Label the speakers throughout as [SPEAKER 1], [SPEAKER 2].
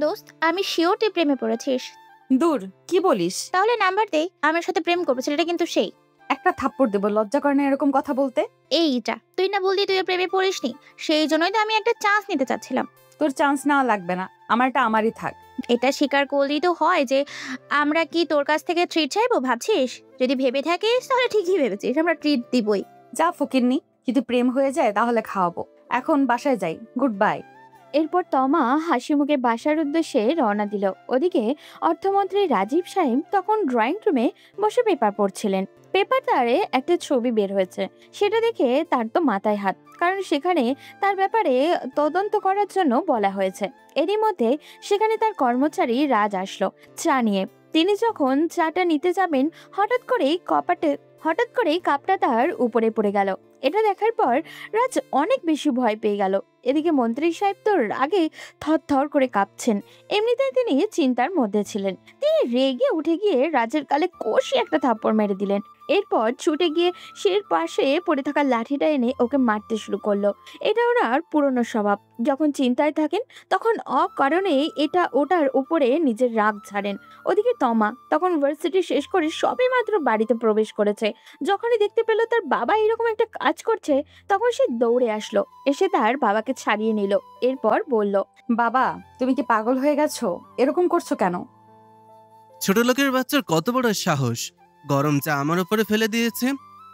[SPEAKER 1] দোস্ত, আমি শিওর তুই প্রেমে পড়েছিস।
[SPEAKER 2] দূর, কি বলিস?
[SPEAKER 1] তাহলে নাম্বার দে, আমার সাথে প্রেম করবে ছেলেটা কিন্তু সেই।
[SPEAKER 2] একটা থাপ্পড় দেবো, লজ্জা করে না এরকম কথা বলতে?
[SPEAKER 1] এইটা তুই না বললি তুই প্রেমে পড়িসনি, সেই জন্যই তো আমি একটা চান্স নিতে চাচ্ছিলাম।
[SPEAKER 2] তোর চান্স নেওয়া লাগবে না, আমারটা আমারই থাক।
[SPEAKER 1] এটা স্বীকার করলেই তো হয় যে আমরা কি তোর কাছ থেকে ট্রিট চাইবো ভাবছিস? যদি ভেবে থাকিস তাহলে ঠিকই ভেবেছিস, আমরা ট্রিট দিবই।
[SPEAKER 2] যা ফকিরনি, যদি প্রেম হয়ে যায় তাহলে খাওয়াবো। এখন বাসায় যাই, গুড বাই।
[SPEAKER 3] এরপর তমা হাসি মুখে বাসার উদ্দেশ্যে রওনা দিল। ওদিকে অর্থমন্ত্রী রাজীব সাহেব তখন ড্রয়িং রুমে বসে পেপার পড়ছিলেন। পেপারটারে একটা ছবি বের হয়েছে, সেটা দেখে তার তো মাথায় হাত, কারণ সেখানে তার ব্যাপারে তদন্ত করার জন্য বলা হয়েছে। এরই মধ্যে সেখানে তার কর্মচারী রাজ আসলো চা নিয়ে। তিনি যখন চাটা নিতে যাবেন, হঠাৎ করেই কাপটা তার উপরে পড়ে গেল। এটা দেখার পর রাজ অনেক বেশি ভয় পেয়ে গেল। এদিকে মন্ত্রী সাহেব তো রাগে থরথর করে কাঁপছেন। এমনিতেই তিনি চিন্তার মধ্যে ছিলেন। তিনি রেগে উঠে গিয়ে রাজের গালে কষি একটা থাপ্পড় মেরে দিলেন। এরপর ছুটে গিয়ে সের পাশে পড়ে থাকা লাঠিটা এনে ওকে মারতে শুরু করলো। এটা ওনার পুরনো স্বভাব। যখন চিন্তায় থাকেন তখন অকারণে এটা ওটার উপরে নিজের রাগ ছাড়েন। ওদিকে তমা তখন ভার্সিটি শেষ করে সবেমাত্র বাড়িতে প্রবেশ করেছে। যখনই দেখতে পেল তার বাবা এরকম একটা কাজ করছে, তখন সে দৌড়ে আসলো, এসে তার বাবাকে ছাড়িয়ে নিল। এরপর বলল,
[SPEAKER 2] বাবা, তুমি কি পাগল হয়ে গেছো? এরকম করছো কেন?
[SPEAKER 4] ছোট লোকের বাচ্চার কত বড় সাহস! গরম চা আমার উপরে ফেলে দিয়েছে।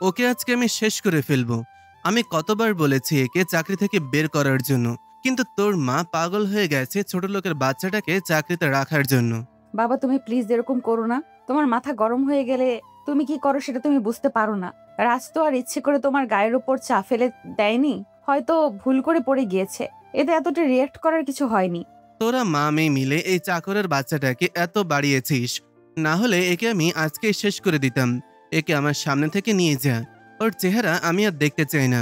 [SPEAKER 4] ওকে আজকে আমি শেষ করে ফেলবো। আমি কতবার বলেছি একে চাকরি থেকে বের করার জন্য, কিন্তু তোর মা পাগল হয়ে গেছে ছোট লোকের বাচ্চাটাকে চাকরিতে রাখার জন্য।
[SPEAKER 2] বাবা, তুমি প্লিজ এরকম করো না। তোমার মাথা গরম হয়ে গেলে তুমি কি করো সেটা তুমি বুঝতে পারো না। রাজ তো আর ইচ্ছে করে তোমার গায়ের উপর চা ফেলে দেয়নি, হয়তো ভুল করে পড়ে গিয়েছে। এতে এতটা রিয়াক্ট করার কিছু হয়নি।
[SPEAKER 4] তোরা মা মেয়ে মিলে এই চাকরের বাচ্চাটাকে এত বাড়িয়েছিস, না হলে একে আমি আজকেই শেষ করে দিতাম। একে আমার সামনে থেকে নিয়ে যা, ওর চেহারা আমি আর দেখতে চাই না।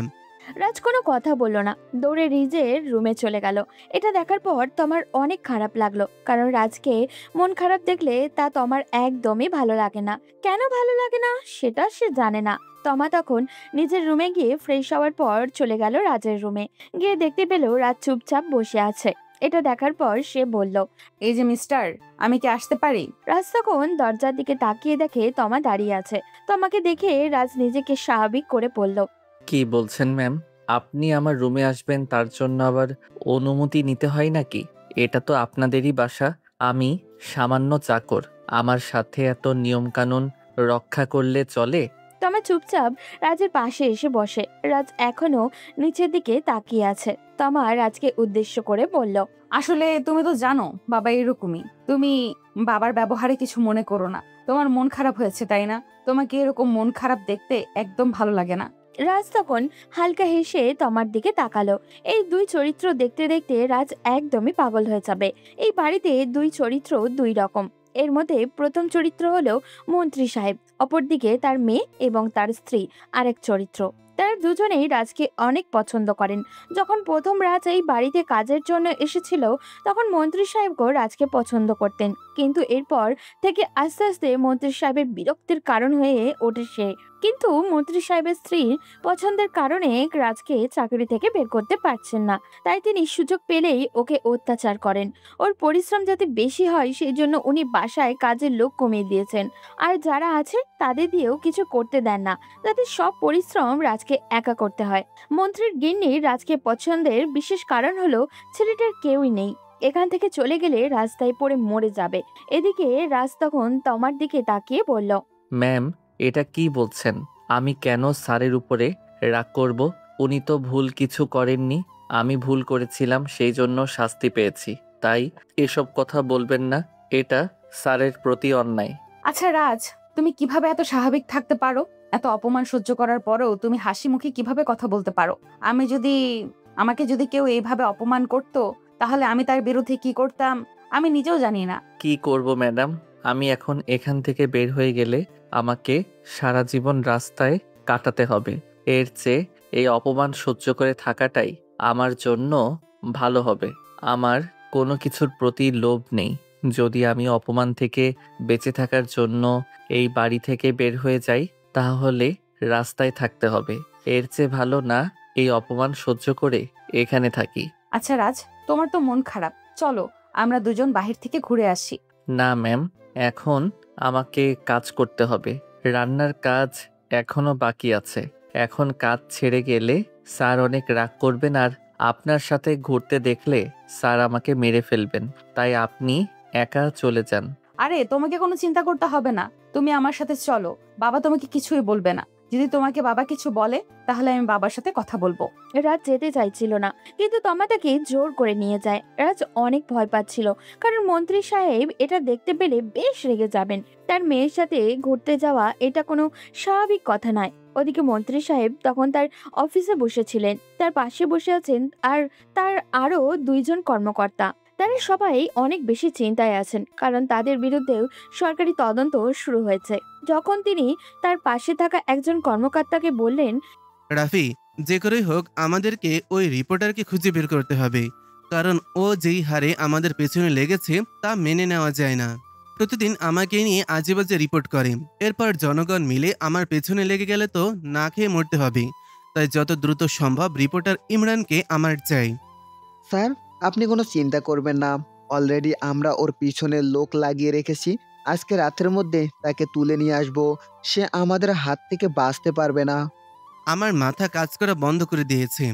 [SPEAKER 3] রাজ কোনো কথা বলল না, দৌড়ে নিজের রুমে চলে গেল। এটা দেখার পর তোমার অনেক খারাপ লাগলো, কারণ রাজকে মন খারাপ দেখলে তা তোমার একদমই ভালো লাগে না। কেন ভালো লাগে না সেটা সে জানে না। তমা তখন নিজের রুমে গিয়ে ফ্রেশ হওয়ার পর চলে গেল রাজের রুমে। গিয়ে দেখতে পেল রাজ চুপচাপ বসে আছে। এটা দেখার পর সে বলল,
[SPEAKER 2] এই যে মিস্টার, আমি কি আসতে পারি?
[SPEAKER 3] রাজ তখন দরজার দিকে তাকিয়ে দেখে তমা দাঁড়িয়ে আছে। তমাকে দেখে রাজ নিজেকে স্বাভাবিক করে বলল,
[SPEAKER 5] কি বলছেন ম্যাম? আপনি আমার রুমে আসবেন তার জন্য আবার অনুমতি নিতে হয় নাকি? এটা তো আপনাদেরই বাসা। আমি সামান্য চাকর, আমার সাথে এত নিয়মকানুন রক্ষা করলে চলে?
[SPEAKER 3] তমা চুপচাপ রাজের পাশে এসে বসে। রাজ এখনো নিচের দিকে তাকিয়ে আছে। তমা রাজকে উদ্দেশ্য করে বলল,
[SPEAKER 2] আসলে তুমি তো জানো বাবা এরকমই। তুমি বাবার ব্যবহারে কিছু মনে করো না। তোমার মন খারাপ হয়েছে তাই না? তোমাকে এরকম মন খারাপ দেখতে একদম ভালো লাগে না।
[SPEAKER 3] রাজ তখন হালকা হেসে তমার দিকে তাকালো। এই দুই চরিত্র দেখতে দেখতে রাজ একদমই পাগল হয়ে যাবে। এই বাড়িতে দুই চরিত্র দুই রকম। এর মধ্যে প্রথম চরিত্র হলো মন্ত্রী সাহেব, অপরদিকে তার মেয়ে এবং তার স্ত্রী আরেক চরিত্র। তারা দুজনেই রাজকে অনেক পছন্দ করেন। যখন প্রথম রাজ এই বাড়িতে কাজের জন্য এসেছিল, তখন মন্ত্রী সাহেবকেও রাজকে পছন্দ করতেন। কিন্তু এরপর থেকে আস্তে আস্তে মন্ত্রী সাহেবের বিরক্তির কারণ হয়ে ওঠে সে। কিন্তু মন্ত্রী সাহেবের স্ত্রীর পছন্দের কারণে রাজকে চাকরি থেকে বের করতে পারছেন না। তাই তিনি সুযোগ পেলেই ওকে অত্যাচার করেন। ওর পরিশ্রম যাতে বেশি হয় সেই জন্য উনি বাসায় কাজের লোক কমিয়ে দিয়েছেন। আর যারা আছে তাদের দিয়েও কিছু করতে দেন না, যাতে সব পরিশ্রম রাজকে একা করতে হয়। মন্ত্রীর গিন্নির রাজকে পছন্দের বিশেষ কারণ হলো ছেলেটার কেউই নেই। এখান থেকে চলে গেলে রাস্তায় পড়ে মরে যাবে। এদিকে রাজ তখন তমার দিকে তাকিয়ে বলল,
[SPEAKER 5] ম্যাম, এটা কি বলছেন? আমি কেন স্যারের উপরে রাগ করব? উনি তো ভুল কিছু করেননি। আমি ভুল করেছিলাম, সেই জন্য শাস্তি পেয়েছি। তাই এসব কথা বলবেন না, এটা স্যারের প্রতি অন্যায়।
[SPEAKER 2] আচ্ছা রাজ, তুমি কিভাবে এত স্বাভাবিক থাকতে পারো? এত অপমান সহ্য করার পরেও তুমি হাসি মুখে কিভাবে কথা বলতে পারো? আমাকে যদি কেউ এইভাবে অপমান করতো, তাহলে আমি তার বিরুদ্ধে কি করতাম আমি নিজেও জানি না।
[SPEAKER 5] কি করব ম্যাডাম? আমি এখন এখান থেকে বের হয়ে গেলে আমাকে সারা জীবন রাস্তায় কাটাতে হবে। এর চেয়ে এই অপমান সহ্য করে থাকাটাই আমার জন্য ভালো হবে। আমার কোনো কিছুর প্রতি লোভ নেই। যদি আমি অপমান থেকে বেঁচে থাকার জন্য এই বাড়ি থেকে বের হয়ে যাই, তাহলে রাস্তায় থাকতে হবে। এর চেয়ে ভালো না এই অপমান সহ্য করে এখানে থাকি।
[SPEAKER 2] আচ্ছা রাজ, তোমার তো মন খারাপ, চলো আমরা দুজন বাহির থেকে ঘুরে আসি।
[SPEAKER 5] না ম্যাম, এখন আমাকে কাজ করতে হবে। রান্নার কাজ এখনো বাকি আছে। এখন কাজ ছেড়ে গেলে স্যার অনেক রাগ করবেন, আর আপনার সাথে ঘুরতে দেখলে স্যার আমাকে মেরে ফেলবেন। তাই আপনি একা চলে যান।
[SPEAKER 2] আরে তোমাকে কোনো চিন্তা করতে হবে না, তুমি আমার সাথে চলো। বাবা তোমাকে কিছুই বলবে না। যদি তোমাকে বাবা কিছু বলে তাহলে আমি বাবার সাথে কথা বলবো।
[SPEAKER 3] রাজ যেতে চাইছিল না, কিন্তু তমা তাকে জোর করে নিয়ে যায়। রাজ অনেক ভয় পাচ্ছিল, কারণ মন্ত্রী সাহেব এটা দেখতে পেলে বেশ রেগে যাবেন। তার মেয়ের সাথে ঘুরতে যাওয়া এটা কোনো স্বাভাবিক কথা নয়। ওদিকে মন্ত্রী সাহেব তখন তার অফিসে বসেছিলেন, তার পাশে বসে আছেন আর তার আরো 2জন কর্মকর্তা। তারা সবাই অনেক বেশি চিন্তায় আছেন, কারণ তাদের বিরুদ্ধেও সরকারি তদন্ত শুরু হয়েছে। যখন তিনি তার পাশে থাকা একজন কর্মকর্তাকে বললেন,
[SPEAKER 4] রাফি, যে করেই হোক আমাদেরকে ওই রিপোর্টারকে খুঁজে বের করতে হবে, কারণ ও যেই হারে আমাদের পেছনে লেগেছে তা মেনে নেওয়া যায় না। প্রতিদিন আমাকে নিয়ে আজেবাজে রিপোর্ট করে, এরপর জনগণ মিলে আমার পেছনে লেগে গেলে তো না খেয়ে মরতে হবে। তাই যত দ্রুত সম্ভব রিপোর্টার ইমরানকে আমার চাই।
[SPEAKER 6] স্যার, আপনি কোনো চিন্তা করবেন না। অলরেডি আমরা ওর পিছনে লোক লাগিয়ে রেখেছি। আজকে রাতের মধ্যে তাকে তুলে নিয়ে আসবো। সে আমাদের হাত থেকে বাঁচতে পারবে না।
[SPEAKER 4] আমার মাথা কাজ করা বন্ধ করে দিয়েছে।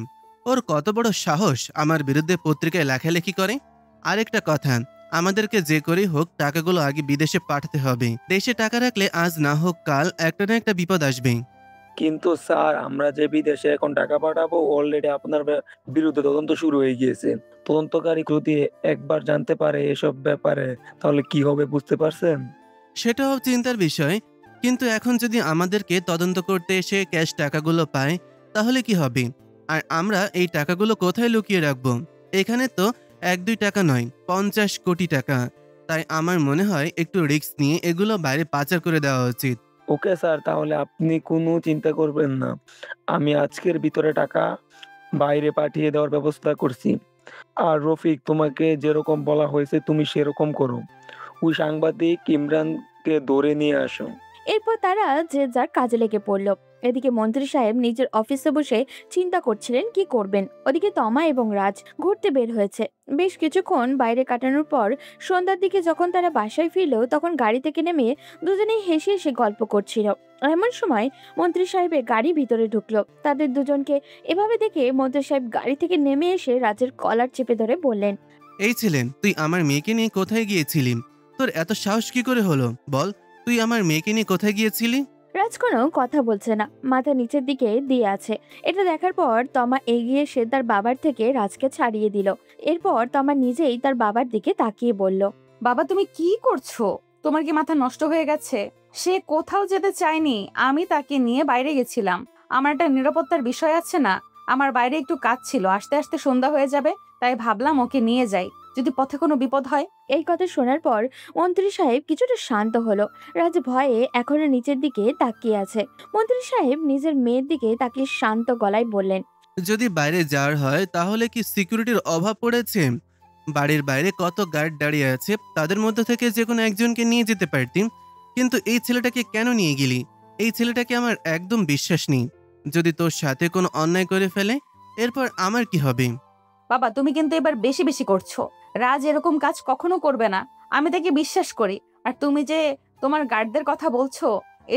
[SPEAKER 4] ওর কত বড় সাহস আমার বিরুদ্ধে পত্রিকায় লেখালেখি করে। আরেকটা কথা, আমাদেরকে যে করেই হোক টাকাগুলো আগে বিদেশে পাঠাতে হবে। দেশে টাকা রাখলে আজ না হোক কাল একটা না একটা বিপদ আসবে।
[SPEAKER 7] কিন্তু স্যার, আমরা যে বিদেশে এখন টাকা পাঠাবো, অলরেডি আপনার বিরুদ্ধে তদন্ত শুরু হয়ে গিয়েছে। তদন্তকারী যদি একবার জানতে পারে এসব ব্যাপারে, তাহলে কি হবে বুঝতে পারছেন?
[SPEAKER 4] সেটাও চিন্তার বিষয়, কিন্তু এখন যদি আমাদেরকে তদন্ত করতে এসে ক্যাশ টাকাগুলো পায় তাহলে কি হবে? আর আমরা এই টাকাগুলো কোথায় লুকিয়ে রাখবো? এখানে তো 1-2 টাকা নয়, 50 কোটি টাকা। তাই আমার মনে হয় একটু রিস্ক নিয়ে এগুলো বাইরে পাচার করে দেওয়া উচিত।
[SPEAKER 7] ওকে স্যার, তাহলে আপনি কোনো চিন্তা করবেন না। আমি আজকের ভিতরে টাকা বাইরে পাঠিয়ে দেওয়ার ব্যবস্থা করছি। আর রফিক, তোমাকে যেরকম বলা হয়েছে তুমি সেরকম করো। ওই সাংবাদিক ইমরানকে ধরে নিয়ে আসো।
[SPEAKER 3] এরপর তারা যে যার কাজে লেগে পড়ল। এদিকে মন্ত্রী সাহেব নিজের অফিসে বসে চিন্তা করছিলেন কি করবেন। ওদিকে তমা এবং রাজ ঘুরতে বের হয়েছে। বেশ কিছুক্ষণ বাইরে কাটানোর পর সন্ধ্যার দিকে যখন তারা বাসায় ফিরল, তখন গাড়ি থেকে নেমে দুজনেই হেসে হেসে গল্প করছিল। এমন সময় মন্ত্রী সাহেবের গাড়ি ভিতরে ঢুকলো। তাদের দুজনকে এভাবে দেখে মন্ত্রী সাহেব গাড়ি থেকে নেমে এসে রাজের কলার চেপে ধরে বললেন,
[SPEAKER 4] এই ছিলেন, তুই আমার মেয়েকে নিয়ে কোথায় গিয়েছিলি? তোর এত সাহস কি করে হলো বল? তুই আমার মেয়েকে নিয়ে কোথায় গিয়েছিলি?
[SPEAKER 3] রাজ কোনো কথা বলছে না, মাথা নিচের দিকে দিয়ে আছে। এটা দেখার পর তমা এগিয়ে এসে তার বাবার থেকে রাজকে ছাড়িয়ে দিল। এরপর তমা নিজেই তার বাবার দিকে তাকিয়ে বলল,
[SPEAKER 2] বাবা, তুমি কি করছো? তোমার কি মাথা নষ্ট হয়ে গেছে? সে কোথাও যেতে চায়নি, আমি তাকে নিয়ে বাইরে গেছিলাম। আমার একটা নিরাপত্তার বিষয় আছে না? আমার বাইরে একটু কাজ ছিল, আস্তে আস্তে সন্ধ্যা হয়ে যাবে, তাই ভাবলাম ওকে নিয়ে যাই, যদি পথে কোনো বিপদ হয়।
[SPEAKER 3] এই কথা শোনার পর মন্ত্রী সাহেব কিছুটা শান্ত হলো। রাজ ভয়ে এখনো নিচের দিকে তাকিয়ে আছে। মন্ত্রী সাহেব নিজের মেয়ের দিকে তাকিয়ে শান্ত গলায় বললেন,
[SPEAKER 4] যদি বাইরে যাওয়ার হয় তাহলে কি সিকিউরিটির অভাব পড়েছে? বাড়ির বাইরে কত গার্ড দাঁড়িয়ে আছে, তাদের মধ্যে থেকে যে কোনো একজনকে নিয়ে যেতে পারতিম। কিন্তু এই ছেলেটাকে কেন নিয়ে গেলি? এই ছেলেটাকে আমার একদম বিশ্বাস নেই। যদি তোর সাথে কোনো অন্যায় করে ফেলে, এরপর আমার কি হবে?
[SPEAKER 2] বাবা, তুমি কিন্তু এবার বেশি বেশি করছো। রাজ এরকম কাজ কখনো করবে না, আমি তাকে বিশ্বাস করি। আর তুমি যে তোমার গার্ডদের কথা বলছো,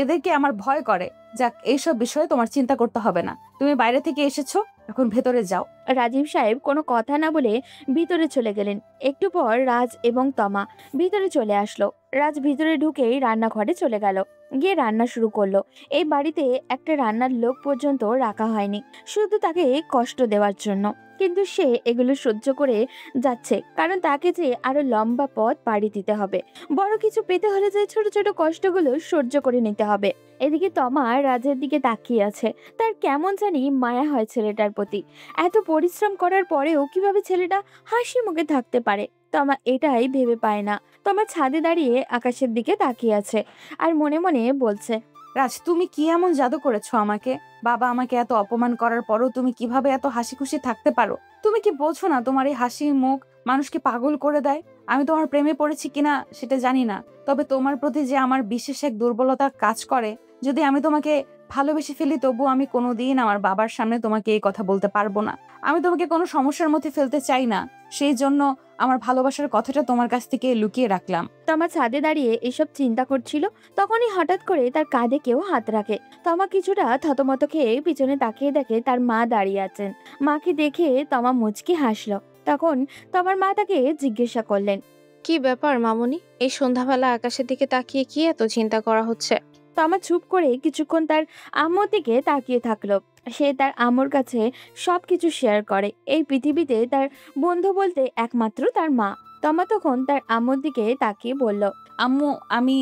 [SPEAKER 2] এদেরকে আমার ভয় করে। যাক, এইসব বিষয়ে তোমার চিন্তা করতে হবে না। তুমি বাইরে থেকে এসেছো, এখন ভেতরে যাও।
[SPEAKER 3] রাজীব সাহেব কোনো কথা না বলে ভিতরে চলে গেলেন। একটু পর রাজ এবং তমা ভিতরে চলে আসলো। রাজ ভিতরে ঢুকেই রান্নাঘরে চলে গেল, গিয়ে রান্না শুরু করলো। এই বাড়িতে একটা রান্নার লোক পর্যন্ত রাখা হয়নি, শুধু তাকে কষ্ট দেওয়ার জন্য। কিন্তু সে এগুলো সহ্য করে যাচ্ছে, কারণ তাকে যে আরো লম্বা পথ পাড়ি দিতে হবে। বড় কিছু পেতে হলে যে ছোট ছোট কষ্টগুলো সহ্য করে নিতে হবে। এদিকে তমা রাজের দিকে তাকিয়ে আছে। তার কেমন জানি মায়া হয় ছেলেটার প্রতি। এত পরিশ্রম করার পরেও কিভাবে ছেলেটা হাসি মুখে থাকতে পারে, তমা এটাই ভেবে পায় না। তমা ছাদে দাঁড়িয়ে আকাশের দিকে তাকিয়ে আছে আর মনে মনে বলছে,
[SPEAKER 2] রাজ, তুমি কি এমন জাদু করেছো আমাকে? বাবা আমাকে এত অপমান করার পরও তুমি কিভাবে এত হাসি খুশি থাকতে পারো? তুমি কি বোঝো না তোমার এই হাসি মুখ মানুষকে পাগল করে দেয়? আমি তোমার প্রেমে পড়েছি কিনা সেটা জানি না, তবে তোমার প্রতি যে আমার বিশেষ এক দুর্বলতা কাজ করে। যদি আমি তোমাকে ভালোবেসে ফেলি, তবু আমি কোনোদিন আমার বাবার সামনে তোমাকে এই কথা বলতে পারবো না। আমি তোমাকে কোনো সমস্যার মধ্যে ফেলতে চাই না, সেই জন্য আমার ভালোবাসার কথাটা তোমার কাছ থেকে লুকিয়ে রাখলাম।
[SPEAKER 3] তমা ছাদে দাঁড়িয়ে এসব চিন্তা করছিল, তখনই হঠাৎ করে তার কাঁধে কেউ হাত রাখে। তমা কিছুটা থতমত খেয়ে পিছনে তাকিয়ে দেখে তার মা দাঁড়িয়ে আছেন। মাকে দেখে তমা মুচকি হাসলো। তখন তোমার মা তাকে জিজ্ঞাসা করলেন,
[SPEAKER 8] কি ব্যাপার মামুনি? এই সন্ধ্যাবেলা আকাশের দিকে তাকিয়ে কি এত চিন্তা করা হচ্ছে?
[SPEAKER 3] তমা চুপ করে কিছুক্ষণ তার আম্মুর দিকে তাকিয়ে থাকলো। সে তার আম্মুর কাছে সবকিছু শেয়ার করে। এই পৃথিবীতে তার বন্ধু বলতে একমাত্র তার মা। তমা তখন তার আম্মুর দিকে তাকিয়ে বলল,
[SPEAKER 2] আম্মু, আমি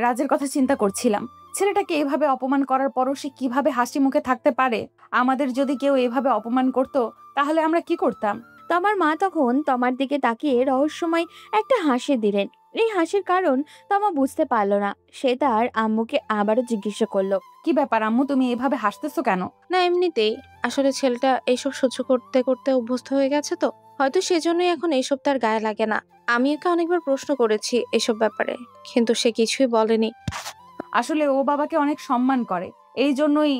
[SPEAKER 2] রাজের কথা চিন্তা করছিলাম। ছেলেটাকে এভাবে অপমান করার পরও সে কিভাবে হাসি মুখে থাকতে পারে? আমাদের যদি কেউ এভাবে অপমান করতো তাহলে আমরা কি করতাম?
[SPEAKER 3] তমার মা তখন তমার দিকে তাকিয়ে রহস্যময় একটা হাসি দিলেন। এই হাসির কারণ তমা বুঝতে পারল না। সে তার আম্মুকে আবারও জিজ্ঞাসা করলো,
[SPEAKER 2] কি ব্যাপার আম্মু, তুমি এভাবে হাসতেছো কেন?
[SPEAKER 8] না, এমনিতেই। আসলে ছেলেটা এইসব সহ্য করতে করতে অভ্যস্ত হয়ে গেছে, তো হয়তো সেজন্যই এখন এইসব তার গায়ে লাগে না। আমি ওকে অনেকবার প্রশ্ন করেছি এসব ব্যাপারে, কিন্তু সে কিছুই বলেনি।
[SPEAKER 2] আসলে ও বাবাকে অনেক সম্মান করে, এই জন্যই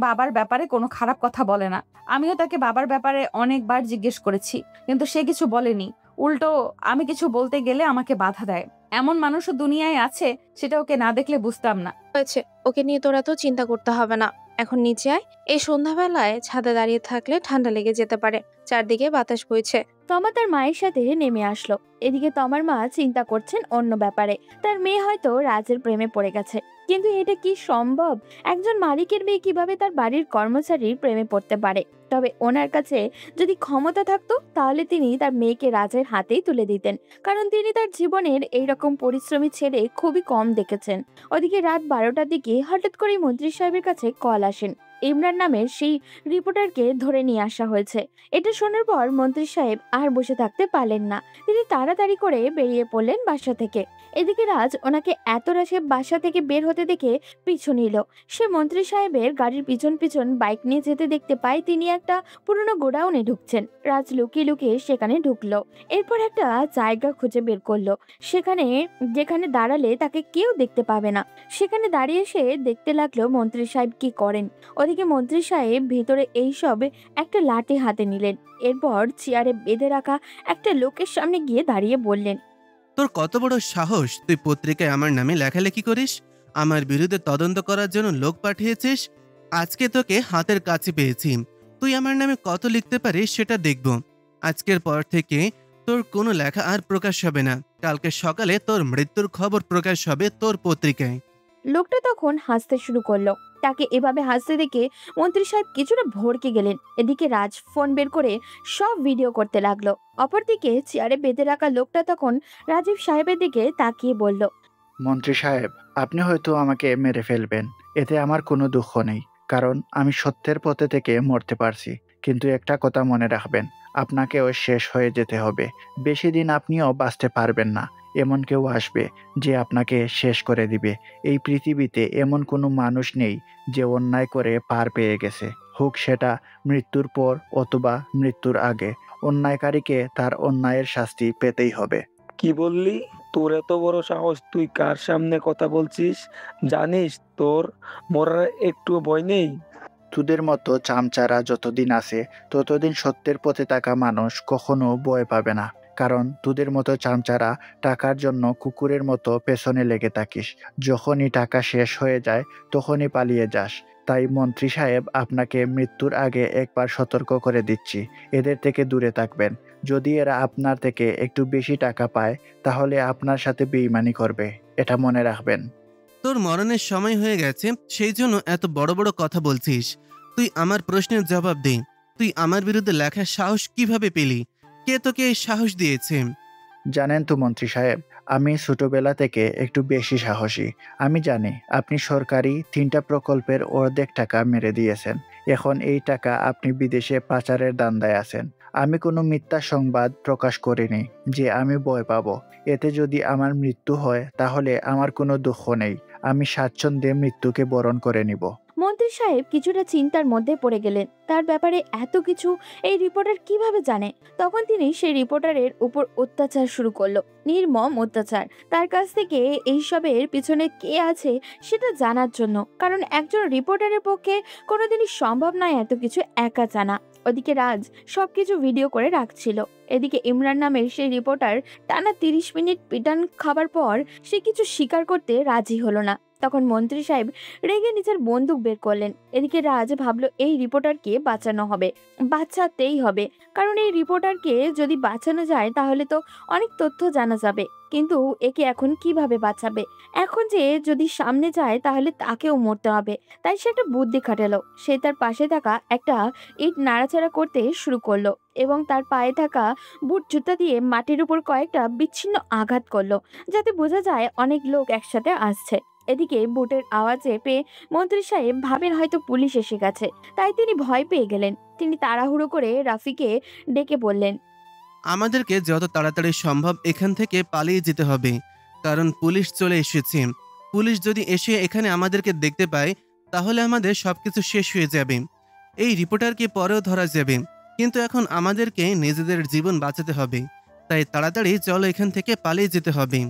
[SPEAKER 2] বাবার ব্যাপারে কোনো খারাপ কথা বলে না। আমিও তাকে বাবার ব্যাপারে অনেকবার জিজ্ঞেস করেছি, কিন্তু সে কিছু বলেনি। উল্টো আমি কিছু বলতে গেলে আমাকে বাধা দেয়। এমন মানুষও দুনিয়ায় আছে, সেটা ওকে না দেখলে বুঝতাম না।
[SPEAKER 8] হয়েছে, ওকে নিয়ে তোরা তো চিন্তা করতে হবে না। এখন নিচে আয়। এই সন্ধ্যাবেলায় ছাদে দাঁড়িয়ে থাকলে ঠান্ডা লেগে যেতে পারে। চারদিকে বাতাস বইছে।
[SPEAKER 3] তমা তার মায়ের সাথে নেমে আসলো। এদিকে তমার মা চিন্তা করছেন অন্য ব্যাপারে। তার মেয়ে হয়তো রাজের প্রেমে পড়ে গেছে, কিন্তু এটা কি সম্ভব? একজন মালিকের মেয়ে কিভাবে তার বাড়ির কর্মচারীর প্রেমে পড়তে পারে? তবে ওনার কাছে যদি ক্ষমতা থাকতো তাহলে তিনি তার মেয়েকে রাজের হাতেই তুলে দিতেন, কারণ তিনি তার জীবনের এইরকম পরিশ্রমী ছেলে খুবই কম দেখেছেন। ওদিকে রাত 12টার দিকে হঠাৎ করে মন্ত্রী সাহেবের কাছে কল আসেন। ইমরান নামের সেই রিপোর্টারকে ধরে নিয়ে আসা হয়েছে। এটা শোনার পর মন্ত্রী সাহেব আর বসে থাকতে পারলেন না। তিনি তাড়াতাড়ি করে বেরিয়ে পড়লেন বাসা থেকে। এদিকে রাজ ওনাকে এত রাতে বাসা থেকে বের হতে দেখে পিছু নিল। সে মন্ত্রী সাহেবের গাড়ির পিছন পিছন বাইক নিয়ে যেতে দেখতে পায় তিনি একটা পুরনো গোডাউনে ঢুকছেন। রাজ লুকিয়ে লুকিয়ে সেখানে ঢুকলো। এরপর একটা জায়গা খুঁজে বের করলো, সেখানে যেখানে দাঁড়ালে তাকে কেউ দেখতে পাবে না। সেখানে দাঁড়িয়ে সে দেখতে লাগলো মন্ত্রী সাহেব কি করেন। ওদিকে মন্ত্রী সাহেব ভিতরে এইসব একটা লাঠি হাতে নিলেন। এরপর চেয়ারে বেঁধে রাখা একটা লোকের সামনে গিয়ে দাঁড়িয়ে বললেন,
[SPEAKER 4] তোর কত বড় সাহস, তুই পত্রিকায় আমার নামে লেখালেখি করিস, আমার বিরুদ্ধে তদন্ত করার জন্য লোক পাঠিয়েছিস। আজকে তোকে হাতের কাছে পেয়েছি। তুই আমার নামে কত লিখতে পারিস সেটা দেখব। আজকের পর থেকে তোর কোনো লেখা আর প্রকাশ হবে না। কালকে সকালে তোর মৃত্যুর খবর প্রকাশ হবে তোর পত্রিকায়।
[SPEAKER 3] লোকটা তখন হাসতে শুরু করলো। তাকে এভাবে হাসতে দেখে মন্ত্রী সাহেব কিছুটা ভড়কে গেলেন। এদিকে রাজ ফোন বের করে সব ভিডিও করতে লাগলো। অপরদিকে চেয়ারে বেঁধে রাখা লোকটা তখন রাজীব সাহেবের দিকে তাকিয়ে বলল,
[SPEAKER 9] মন্ত্রী সাহেব, আপনি হয়তো আমাকে মেরে ফেলবেন, এতে আমার কোনো দুঃখ নেই, কারণ আমি সত্যের পথে থেকে মরতে পারছি। কিন্তু একটা কথা মনে রাখবেন, আপনাকেও শেষ হয়ে যেতে হবে। বেশি দিন আপনিও বাঁচতে পারবেন না। এমন কেউ আসবে যে আপনাকে শেষ করে দিবে। এই পৃথিবীতে এমন কোনো মানুষ নেই যে অন্যায় করে পার পেয়ে গেছে, হোক সেটা মৃত্যুর পর অথবা মৃত্যুর আগে। অন্যায়কারীকে তার অন্যায়ের শাস্তি পেতেই হবে।
[SPEAKER 7] কি বললি? তোর এত বড় সাহস, তুই কার সামনে কথা বলছিস? জানিস তোর মরার একটু ভয় নেই?
[SPEAKER 9] তোদের মতো চামচারা যতদিন আছে ততদিন সত্যের পথে থাকা মানুষ কখনো ভয় পাবে না, কারণ তোদের মতো চামচারা টাকার জন্য কুকুরের মতো পেছনে লেগে থাকিস। যখনই টাকা শেষ হয়ে যায় তখনই পালিয়ে যাস। তাই মন্ত্রী সাহেব, আপনাকে মৃত্যুর আগে একবার সতর্ক করে দিচ্ছি, এদের থেকে দূরে থাকবেন। যদি এরা আপনার থেকে একটু বেশি টাকা পায় তাহলে আপনার সাথে বেইমানি করবে, এটা মনে রাখবেন।
[SPEAKER 4] তোর মরণের সময় হয়ে গেছে, সেই জন্য এত বড় বড় কথা বলছিস। তুই আমার প্রশ্নের জবাব দে। তুই আমার বিরুদ্ধে লেখার সাহস কিভাবে পেলি? কে তোকে এই সাহস দিয়েছে?
[SPEAKER 9] জানেন তো মন্ত্রী সাহেব, আমি ছোটবেলা থেকে একটু বেশি সাহসী। আমি জানি আপনি সরকারি 3টা প্রকল্পের অর্ধেক টাকা মেরে দিয়েছেন। এখন এই টাকা আপনি বিদেশে পাচারের ধান্দায় আছেন। আমি কোনো মিথ্যা সংবাদ প্রকাশ করিনি যে আমি ভয় পাবো। এতে যদি আমার মৃত্যু হয় তাহলে আমার কোনো দুঃখ নেই। আমি স্বাচ্ছন্দ্যে মৃত্যুকে বরণ করে নিব।
[SPEAKER 3] মন্ত্রী সাহেব কিছুটা চিন্তার মধ্যে পড়ে গেলেন। তার ব্যাপারে এত কিছু এই রিপোর্টার কিভাবে জানে? তখন তিনি সেই রিপোর্টারের উপর অত্যাচার শুরু করলো, নির্মম অত্যাচার। তার কাছ থেকে এইসবের পিছনে কে আছে সেটা জানার জন্য, কারণ একজন রিপোর্টারের পক্ষে কোনোদিনই সম্ভব নয় এত কিছু একা জানা। ওদিকে রাজ সবকিছু ভিডিও করে রাখছিল। এদিকে ইমরান নামের সেই রিপোর্টার টানা 30 মিনিট পিটান খাবার পর সে কিছু স্বীকার করতে রাজি হলো না। তখন মন্ত্রী সাহেব রেগে নিজের বন্দুক বের করলেন। এদিকে রাজ ভাবলো এই রিপোর্টারকে বাঁচানো হবে, বাঁচাতেই হবে, কারণ এই রিপোর্টারকে যদি বাঁচানো যায় তাহলে তো অনেক তথ্য জানা যাবে। কিন্তু একে এখন কিভাবে বাঁচাবে? এখন যে যদি সামনে যায় তাহলে তাকেও মরতে হবে। তাই সে একটা বুদ্ধি খাটালো। সে তার পাশে থাকা একটা ইট নাড়াচাড়া করতে শুরু করলো এবং তার পায়ে থাকা বুট জুতা দিয়ে মাটির উপর কয়েকটা বিচ্ছিন্ন আঘাত করলো, যাতে বোঝা যায় অনেক লোক একসাথে আসছে। এদিকে বুটের আওয়াজে পেয়ে মন্ত্রী সাহেব ভাবেন হয়তো পুলিশ এসে গেছে, তাই তিনি ভয় পেয়ে গেলেন। তিনি তাড়াহুড়ো করে রাফিকে ডেকে বললেন,
[SPEAKER 4] আমাদেরকে যত তাড়াতাড়ি সম্ভব এখান থেকে পালিয়ে যেতে হবে, কারণ পুলিশ চলে এসেছে। পুলিশ যদি এসে এখানে আমাদেরকে দেখতে পায় তাহলে আমাদের সবকিছু শেষ হয়ে যাবে। এই রিপোর্টারকে পরেও ধরা যাবে, কিন্তু এখন আমাদেরকে নিজেদের জীবন বাঁচাতে হবে। তাই তাড়াতাড়ি চলো এখান থেকে পালিয়ে যেতে হবে।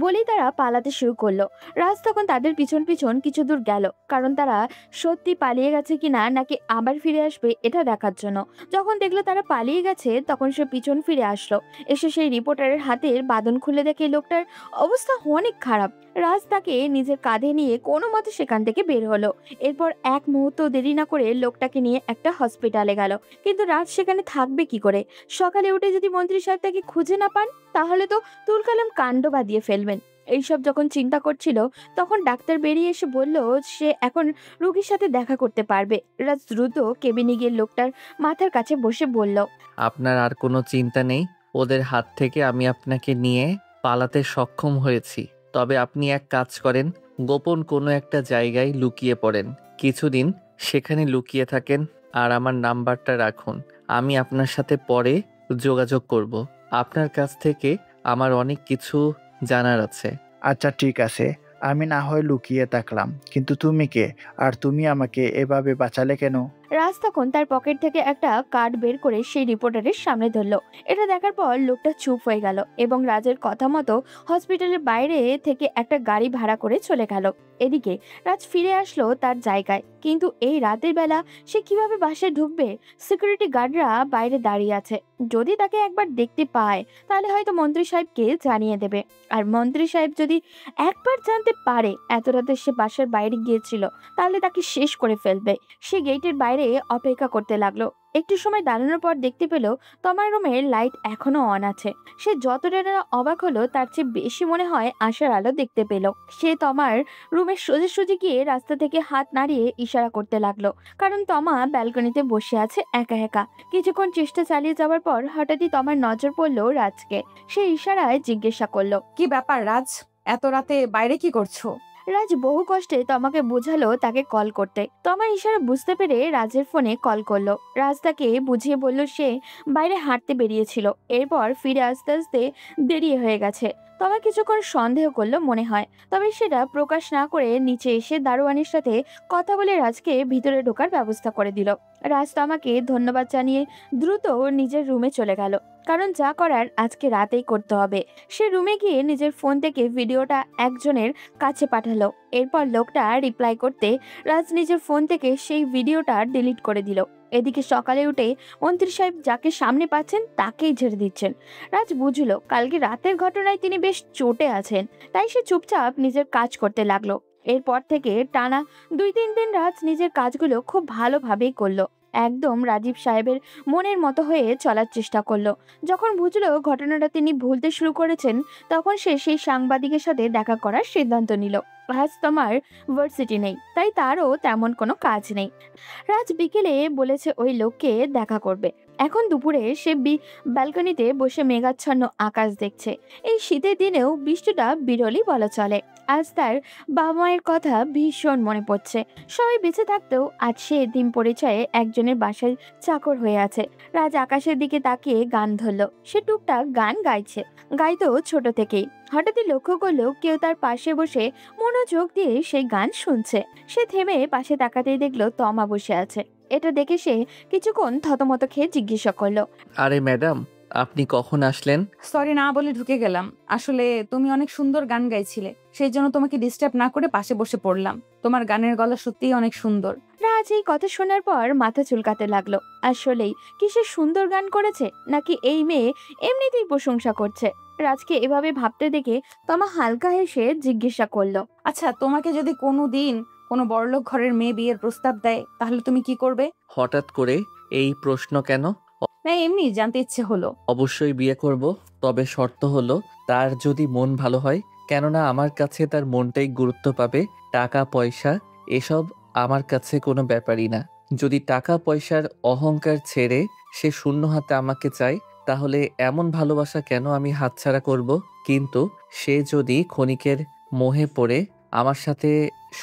[SPEAKER 3] বলেই তারা পালাতে শুরু করলো। রাজ তখন তাদের পিছন পিছন কিছু দূর গেল, কারণ তারা সত্যি পালিয়ে গেছে কিনা নাকি আবার ফিরে আসবে এটা দেখার জন্য। যখন দেখলো তারা পালিয়ে গেছে তখন সে পিছন ফিরে আসলো। এসে সেই রিপোর্টারের হাতের বাঁধন খুলে দেখে লোকটার অবস্থা অনেক খারাপ। রাজ তাকে নিজের কাঁধে নিয়ে কোনো মতে সেখান থেকে বের হলো। এরপর এক মুহূর্ত দেরি না করে লোকটাকে নিয়ে একটা হসপিটালে গেল। কিন্তু রাজ সেখানে থাকবে কি করে? সকালে উঠে যদি মন্ত্রী সাহেব তাকে খুঁজে না পান তাহলে তো তুলকালাম কাণ্ড বাঁধিয়ে ফেলবেন। এইসব যখন চিন্তা করছিল তখন ডাক্তার বেরিয়ে এসে বলল সে এখন রোগীর সাথে দেখা করতে পারবে। রাজ দ্রুত কেবিনে গিয়ে লোকটার মাথার কাছে বসে বলল,
[SPEAKER 5] আপনার আর কোনো চিন্তা নেই। ওদের হাত থেকে আমি আপনাকে নিয়ে পালাতে সক্ষম হয়েছি। তবে আপনি এক কাজ করেন, গোপন কোনো একটা জায়গায় লুকিয়ে পড়েন, কিছুদিন সেখানে লুকিয়ে থাকেন আর আমার নাম্বারটা রাখুন। আমি আপনার সাথে পরে যোগাযোগ করব। আপনার কাছ থেকে আমার অনেক কিছু জানার আছে।
[SPEAKER 9] আচ্ছা ঠিক আছে, আমি না হয় লুকিয়ে থাকলাম, কিন্তু তুমি কে? আর তুমি আমাকে এভাবে বাঁচালে কেন?
[SPEAKER 3] রাজ তখন তার পকেট থেকে একটা কার্ড বের করে সেই রিপোর্টারের সামনে ধরলো। এটা দেখার পর লোকটা চুপ হয়ে গেল এবং রাজের কথা মতো হসপিটালের বাইরে থেকে একটা গাড়ি ভাড়া করে চলে গেল। এদিকে রাজ ফিরে আসলো তার জায়গায়, কিন্তু এই রাতের বেলা সে কিভাবে বাসায় ঢুকবে? সিকিউরিটি গার্ডরা বাইরে দাঁড়িয়ে আছে। যদি তাকে একবার দেখতে পায় তাহলে হয়তো মন্ত্রী সাহেবকে জানিয়ে দেবে, আর মন্ত্রী সাহেব যদি একবার জানতে পারে এত রাতে সে বাসার বাইরে গিয়েছিল তাহলে তাকে শেষ করে ফেলবে। সে গেটের বাইরে অপেক্ষা করতে লাগলো। একটু সময় দাঁড়ানোর পর দেখতে পেল তমার রুমের লাইট এখনো অন আছে। সে যতটা না অবাক হলো তার চেয়ে বেশি মনে হয় আশার আলো দেখতে পেল। সে তমার রুমের সোজাসুজি গিয়ে রাস্তা থেকে হাত নাড়িয়ে ইশারা করতে লাগলো, কারণ তমা ব্যালকনিতে বসে আছে একা একা। কিছুক্ষণ চেষ্টা চালিয়ে যাওয়ার পর হঠাৎই তমার নজর পড়লো রাজকে। সে ইশারায় জিজ্ঞাসা করলো,
[SPEAKER 2] কি ব্যাপার রাজ, এত রাতে বাইরে কি করছো?
[SPEAKER 3] রাজ বহু কষ্টে তমাকে বোঝালো তাকে কল করতে। তমা ইশারা বুঝতে পেরে রাজের ফোনে কল করলো। রাজ তাকে বুঝিয়ে বলল সে বাইরে হাঁটতে বেরিয়েছিল, এরপর ফিরে আসতে আসতে দেরি হয়ে গেছে। তমা কিছুক্ষণ সন্দেহ করলো মনে হয়, তবে সেটা প্রকাশ না করে নিচে এসে দারোয়ানের সাথে কথা বলে রাজকে ভিতরে ঢোকার ব্যবস্থা করে দিল। রাজ তমাকে ধন্যবাদ জানিয়ে দ্রুত নিজের রুমে চলে গেল, কারণ যা করার আজকে রাতেই করতে হবে। সে রুমে গিয়ে নিজের ফোন থেকে ভিডিওটা একজনের কাছে পাঠালো। এরপর লোকটা রিপ্লাই করতে রাজ নিজের ফোন থেকে সেই ভিডিওটা ডিলিট করে দিল। এদিকে সকালে উঠে মন্ত্রী সাহেব যাকে সামনে পাচ্ছেন তাকেই ঝেড়ে দিচ্ছেন। রাজ বুঝলো কালকে রাতের ঘটনায় তিনি বেশ চোটে আছেন, তাই সে চুপচাপ নিজের কাজ করতে লাগলো। এরপর থেকে টানা 2-3 দিন রাজ নিজের কাজগুলো খুব ভালোভাবেই করলো, একদম রাজীব সাহেবের মনের মতো হয়ে চলার চেষ্টা করলো। যখন বুঝলো ঘটনাটা তিনি ভুলতে শুরু করেছেন তখন সে সেই সাংবাদিকের সাথে দেখা করার সিদ্ধান্ত নিল। আজ তোমার ভার্সিটি নেই, তাই তারও তেমন কোনো কাজ নেই। রাজ বিকেলে বলেছে ওই লোককে দেখা করবে। এখন দুপুরে সে ব্যালকনিতে বসে মেঘাচ্ছন্ন আকাশ দেখছে। এই শীতের দিনেও বৃষ্টিটা বিরলই বলা চলে। আজ তার বাবা মায়ের কথা ভীষণ মনে পড়ছে। সবাই বেঁচে থাকতেও আজ সে দিন পরিচয়ে একজনের বাসায় চাকর হয়ে আছে। রাজ আকাশের দিকে তাকিয়ে গান ধরলো। সে টুকটাক গান গাইতো ছোট থেকেই। হঠাৎই লক্ষ্য করলো কেউ তার পাশে বসে মনোযোগ দিয়ে সেই গান শুনছে। সে থেমে পাশে তাকাতেই দেখলো তমা বসে আছে। এটা দেখে সে কিছুক্ষণ থতমত খেয়ে জিজ্ঞাসা করলো,
[SPEAKER 5] আরে ম্যাডাম, আপনি কখন আসলেন?
[SPEAKER 2] সরি না বলে ঢুকে গেলাম। আসলে তুমি অনেক সুন্দর গান গাইছিলে, সেই জন্য তোমাকে ডিস্টার্ব না করে পাশে বসে পড়লাম। তোমার গানের গলা সত্যিই অনেক সুন্দর।
[SPEAKER 3] রাজ এই কথা শোনার পর মাথা চুলকাতে লাগলো। আসলেই কি সে সুন্দর গান করেছে, নাকি এই মেয়ে এমনিতেই প্রশংসা করছে? রাজকে এভাবে ভাবতে দেখে তমা হালকা হেসে জিজ্ঞাসা করলো,
[SPEAKER 2] আচ্ছা, তোমাকে যদি কোনোদিন কোনো বড়লোক ঘরের মেয়ে বিয়ের প্রস্তাব দেয় তাহলে তুমি কি করবে?
[SPEAKER 5] হঠাৎ করে এই প্রশ্ন কেন?
[SPEAKER 2] না, এমনি জানতে ইচ্ছে হলো।
[SPEAKER 5] অবশ্যই বিয়ে করব, তবে শর্ত হলো তার যদি মন ভালো হয়। কেননা আমার কাছে তার মনটাই গুরুত্ব পাবে। টাকা পয়সা এসব আমার কাছে কোনো ব্যাপারই না। যদি টাকা পয়সার অহংকার ছেড়ে সে শূন্য হাতে আমাকে চায়, তাহলে এমন ভালোবাসা কেন আমি হাতছাড়া করব? কিন্তু সে যদি ক্ষণিকের মোহে পড়ে আমার সাথে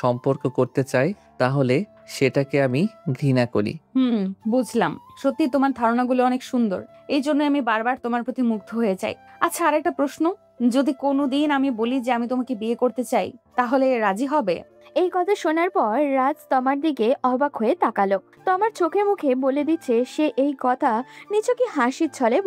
[SPEAKER 5] সম্পর্ক করতে চায়, তাহলে সেটাকে আমি ঘৃণা করি।
[SPEAKER 2] বুঝলাম। সত্যি তোমার ধারণাগুলো অনেক সুন্দর, এই জন্য আমি বারবার তোমার প্রতি মুগ্ধ হয়ে যাই। আচ্ছা, আরেকটা প্রশ্ন, যদি কোনোদিন আমি বলি যে আমি তোমাকে বিয়ে করতে চাই, তাহলে রাজি হবে?
[SPEAKER 3] এই কথা শোনার পর রাজ তমার দিকে অবাক হয়ে তাকালো। তমার চোখে মুখে বলে দিচ্ছে সে এই কথা নিছকই হাসির ছলে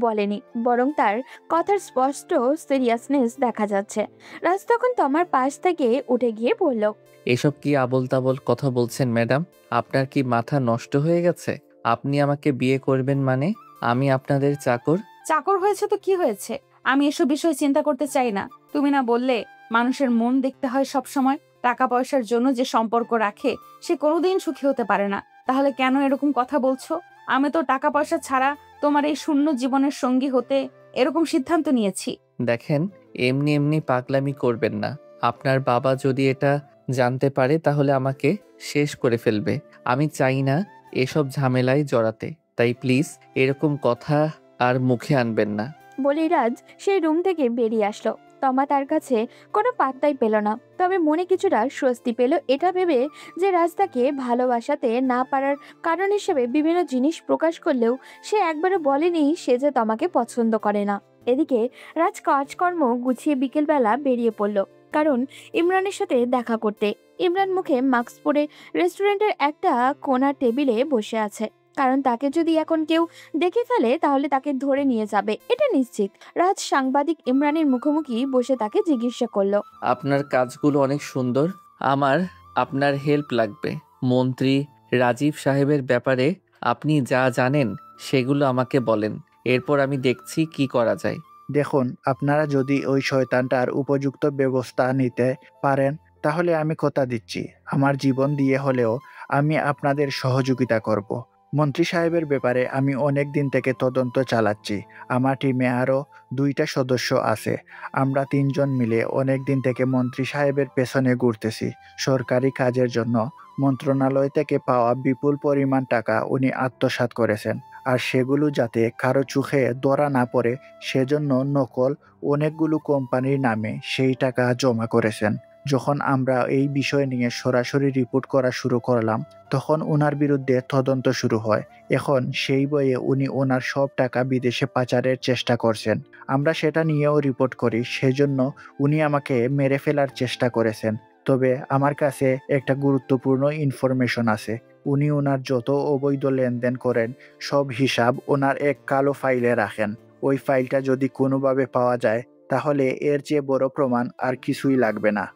[SPEAKER 3] বলেনি, বরং তার কথার স্পষ্ট সিরিয়াসনেস দেখা যাচ্ছে। রাজ তখন তমার পাশ থেকে উঠে গিয়ে বলল,
[SPEAKER 5] এসব কি আবোল তাবোল কথা বলছেন ম্যাডাম? আপনার কি মাথা নষ্ট হয়ে গেছে? আপনি আমাকে বিয়ে করবেন মানে? আমি আপনাদের চাকর।
[SPEAKER 2] চাকর হয়েছে তো কি হয়েছে? আমি এসব বিষয়ে চিন্তা করতে চাই না। তুমি না বললে মানুষের মন দেখতে হয় সব সময়? টাকা পয়সার জন্য যে সম্পর্ক রাখে সে কোনোদিন সুখী হতে পারে না। তাহলে কেন এরকম কথা বলছো? আমি তো টাকা পয়সা ছাড়া তোমার এই শূন্য জীবনের সঙ্গী হতে এরকম সিদ্ধান্ত নিয়েছি।
[SPEAKER 5] দেখেন, এমনি এমনি পাগলামি করবেন না। আপনার বাবা যদি এটা জানতে পারে তাহলে আমাকে শেষ করে ফেলবে। আমি চাই না এসব ঝামেলায় জড়াতে, তাই প্লিজ এরকম কথা আর মুখে আনবেন না।
[SPEAKER 3] বলি রাজ সেই রুম থেকে বেরিয়ে আসলো। তমা তার কাছে কোনো পাত্তাই পেল না, তবে মনে কিছুটা স্বস্তি পেল এটা ভেবে যে রাজ তাকে ভালোবাসাতে না পারার কারণ হিসেবে বিভিন্ন জিনিস প্রকাশ করলেও সে একবারও বলেনি সে যে তমাকে পছন্দ করে না। এদিকে রাজ কাজকর্ম গুছিয়ে বিকেলবেলা বেরিয়ে পড়ল, কারণ ইমরানের সাথে দেখা করতে। ইমরান মুখে মাস্ক পরে রেস্টুরেন্টের একটা কোণার টেবিলে বসে আছে, কারণ তাকে যদি এখন কেউ দেখে ফেলে তাহলে তাকে ধরে নিয়ে যাবে, এটা নিশ্চিত। রাজ সাংবাদিক ইমরানের মুখোমুখি বসে তাকে জিজ্ঞাসা করলো,
[SPEAKER 5] আপনার কাজগুলো অনেক সুন্দর। আমার আপনার হেল্প লাগবে। মন্ত্রী রাজীব সাহেবের ব্যাপারে আপনি যা জানেন সেগুলো আমাকে বলেন, এরপর আমি দেখছি কি করা যায়।
[SPEAKER 9] দেখুন, আপনারা যদি ওই শয়তানটার উপযুক্ত ব্যবস্থা নিতে পারেন তাহলে আমি কথা দিচ্ছি আমার জীবন দিয়ে হলেও আমি আপনাদের সহযোগিতা করব। মন্ত্রী সাহেবের ব্যাপারে আমি অনেক দিন থেকে তদন্ত চালাচ্ছি। আমার টিমে আরও 2টা সদস্য আছে। আমরা 3 জন মিলে অনেক দিন থেকে মন্ত্রী সাহেবের পেছনে ঘুরতেছি। সরকারি কাজের জন্য মন্ত্রণালয় থেকে পাওয়া বিপুল পরিমাণ টাকা উনি আত্মসাৎ করেছেন, আর সেগুলো যাতে কারো চোখে ধরা না পড়ে সেজন্য নকল অনেকগুলো কোম্পানির নামে সেই টাকা জমা করেছেন। যখন আমরা এই বিষয় নিয়ে সরাসরি রিপোর্ট করা শুরু করলাম তখন ওনার বিরুদ্ধে তদন্ত শুরু হয়। এখন সেই বইয়ে উনি ওনার সব টাকা বিদেশে পাচারের চেষ্টা করছেন। আমরা সেটা নিয়েও রিপোর্ট করি, সেজন্য উনি আমাকে মেরে ফেলার চেষ্টা করেছেন। তবে আমার কাছে একটা গুরুত্বপূর্ণ ইনফরমেশন আছে। উনি ওনার যত অবৈধ লেনদেন করেন সব হিসাব ওনার এক কালো ফাইলে রাখেন। ওই ফাইলটা যদি কোনোভাবে পাওয়া যায় তাহলে এর চেয়ে বড় প্রমাণ আর কিছুই লাগবে না।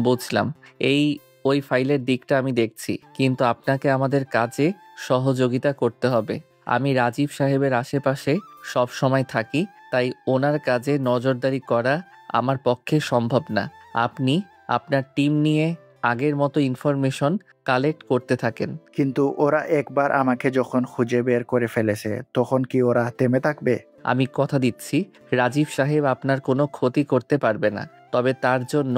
[SPEAKER 5] বুঝলাম। ওই ফাইলের দিকটা আমি দেখছি, কিন্তু আপনাকে আমাদের কাজে সহযোগিতা করতে হবে। আমি রাজীব সাহেবের আশেপাশে সব সময় থাকি, তাই ওনার কাজে নজরদারি করা আমার পক্ষে সম্ভব না। আপনি আপনার টিম নিয়ে আগের মতো ইনফরমেশন কালেক্ট করতে থাকেন।
[SPEAKER 9] কিন্তু ওরা একবার আমাকে যখন খুঁজে বের করে ফেলেছে তখন কি ওরা থেমে থাকবে?
[SPEAKER 5] আমি কথা দিচ্ছি রাজীব সাহেব আপনার কোনো ক্ষতি করতে পারবে না, তবে তার জন্য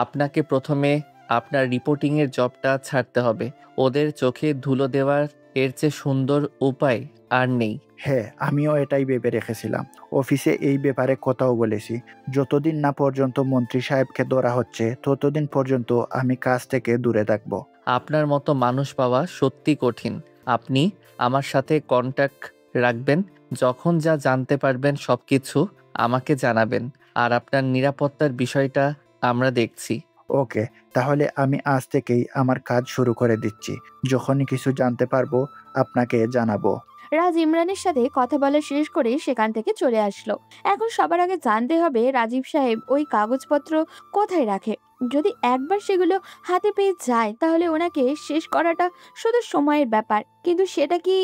[SPEAKER 5] আপনাকে প্রথমে আপনার রিপোর্টিংয়ের জবটা ছাড়তে হবে। ওদের চোখে ধুলো দেওয়ার এর চেয়ে সুন্দর উপায় আর নেই।
[SPEAKER 9] হ্যাঁ, আমিও এটাই ভেবে রেখেছিলাম। অফিসে এই ব্যাপারে কথাও বলেছি। যতদিন না পর্যন্ত মন্ত্রী সাহেবকে ধরা হচ্ছে ততদিন পর্যন্ত আমি কাজ থেকে দূরে থাকবো।
[SPEAKER 5] আপনার মতো মানুষ পাওয়া সত্যি কঠিন। আপনি আমার সাথে কন্ট্যাক্ট রাখবেন, যখন যা জানতে পারবেন সবকিছু আমাকে জানাবেন, আর আপনার নিরাপত্তার বিষয়টা আমরা দেখছি।
[SPEAKER 9] ওকে, তাহলে আমি আজ থেকেই আমার কাজ শুরু করে দিচ্ছি। যখনই কিছু জানতে পারবো আপনাকে জানাবো।
[SPEAKER 3] রাজ ইমরানের সাথে কথা বলা শেষ করে সেখান থেকে চলে আসলো। এখন সবার আগে জানতে হবে রাজীব সাহেব ওই কাগজপত্র কোথায় রাখে। যদি একবার সেগুলো হাতে পেয়ে যায় তাহলে ওনাকে শেষ করাটা শুধু সময়ের ব্যাপার, কিন্তু সেটা কি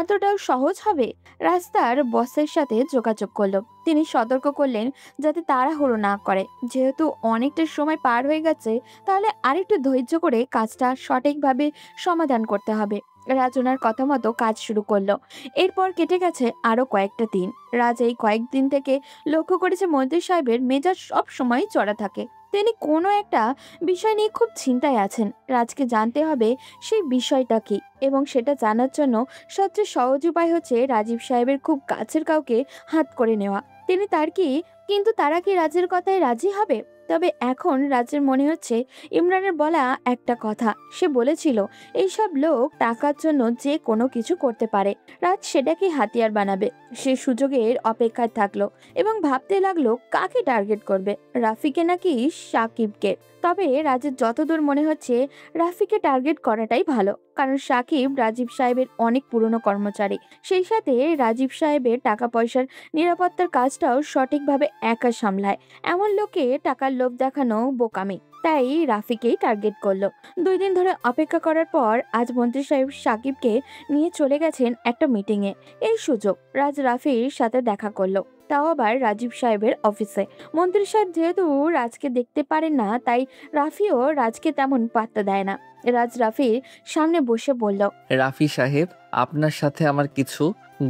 [SPEAKER 3] এতটাও সহজ হবে? রাস্তার বসের সাথে যোগাযোগ করলো। তিনি সতর্ক করলেন যাতে তাড়াহুড়ো না করে। যেহেতু অনেকটা সময় পার হয়ে গেছে, তাহলে আরেকটু ধৈর্য করে কাজটা সঠিকভাবে সমাধান করতে হবে। রাজ ওনার কথা মতো কাজ শুরু করলো। এরপর কেটে গেছে আরো কয়েকটা দিন। রাজ এই কয়েকদিন থেকে লক্ষ্য করেছে মন্ত্রী সাহেবের মেজাজ সব সময় চড়া থাকে। তিনি কোনো একটা বিষয় নিয়ে খুব চিন্তায় আছেন। রাজকে জানতে হবে সেই বিষয়টা কি, এবং সেটা জানার জন্য সবচেয়ে সহজ উপায় হচ্ছে রাজীব সাহেবের খুব কাছের কাউকে হাত করে নেওয়া। তিনি তার কি কিন্তু তারা কি রাজের কথায় রাজি হবে? তবে এখন রাজের মনে হচ্ছে ইমরানের বলা একটা কথা, সে বলেছিল এইসব লোক টাকার জন্য যে কোনো কিছু করতে পারে। রাজ সেটাকে হাতিয়ার বানাবে। সে সুযোগের অপেক্ষায় থাকলো এবং ভাবতে লাগলো কাকে টার্গেট করবে, রাফিকে নাকি সাকিবকে। তবে রাজের যতদূর মনে হচ্ছে রাফিকে টার্গেট করাটাই ভালো, কারণ সাকিব রাজীব সাহেবের অনেক পুরনো কর্মচারী। সেই সাথে রাজীব সাহেবের টাকা পয়সার নিরাপত্তার কাজটাও সঠিকভাবে একা সামলায়। এমন লোকে টাকার লোভ দেখানো বোকামি, তাই রাফিকেই টার্গেট করলো। 2 দিন ধরে অপেক্ষা করার পর আজ মন্ত্রী সাহেব সাকিবকে নিয়ে চলে গেছেন একটা মিটিংয়ে। এই সুযোগ রাজ রাফির সাথে দেখা করলো, তাও আবার রাজীব সাহেবের অফিসে। মন্ত্রী সাহেব যেহেতু রাজকে দেখতে পারেন না, তাই রাফিও রাজকে তেমন পাত্তা দেয় না। রাজ রাফির সামনে বসে বলল,
[SPEAKER 5] রাফি সাহেব, আপনার সাথে আমার কিছু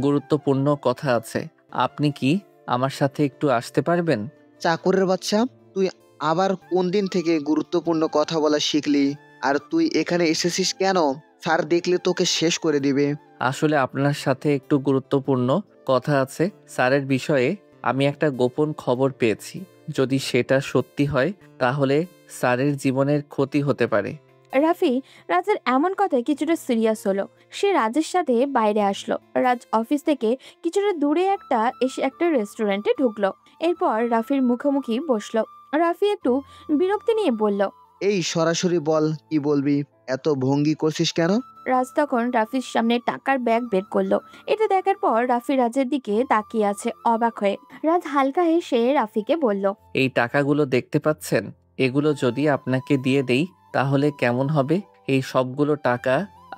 [SPEAKER 5] গুরুত্বপূর্ণ কথা আছে। আপনি কি আমার সাথে একটু আসতে পারবেন?
[SPEAKER 6] চাকরের বাচ্চা, তুই আবার কোন দিন থেকে গুরুত্বপূর্ণ কথা বলা শিখলি? আর তুই এখানে এসেছিস কেন? স্যার দেখলে তোকে শেষ করে দিবে।
[SPEAKER 5] আসলে আপনার সাথে একটু গুরুত্বপূর্ণ কথা আছে। স্যারের বিষয়ে আমি একটা গোপন খবর পেয়েছি। যদি সেটা সত্যি হয় তাহলে স্যারের জীবনের ক্ষতি হতে পারে।
[SPEAKER 3] রাফি রাজের এমন কথায় কিছুটা সিরিয়াস হলো। সে রাজের সাথে বাইরে আসলো। রাজ অফিস থেকে কিছুটা দূরে এসে একটা রেস্টুরেন্টে ঢুকলো। এরপর রাফির মুখোমুখি বসলো। রাফি একটু বিরক্তি নিয়ে বলল,
[SPEAKER 6] এই সরাসরি বল, কি বলবি? এত ভঙ্গি করছিস কেন?
[SPEAKER 3] রাজ তখন রাফির সামনে টাকার ব্যাগ বের করলো। এটা দেখার পর রাফি রাজের দিকে তাকিয়ে আছে অবাক হয়ে। রাজ হালকা হেসে রাফিকে বলল,
[SPEAKER 5] এই টাকাগুলো দেখতে পাচ্ছেন? এগুলো যদি আপনাকে দিয়ে দেই তাহলে কেমন হবে? এই সবগুলো টাকা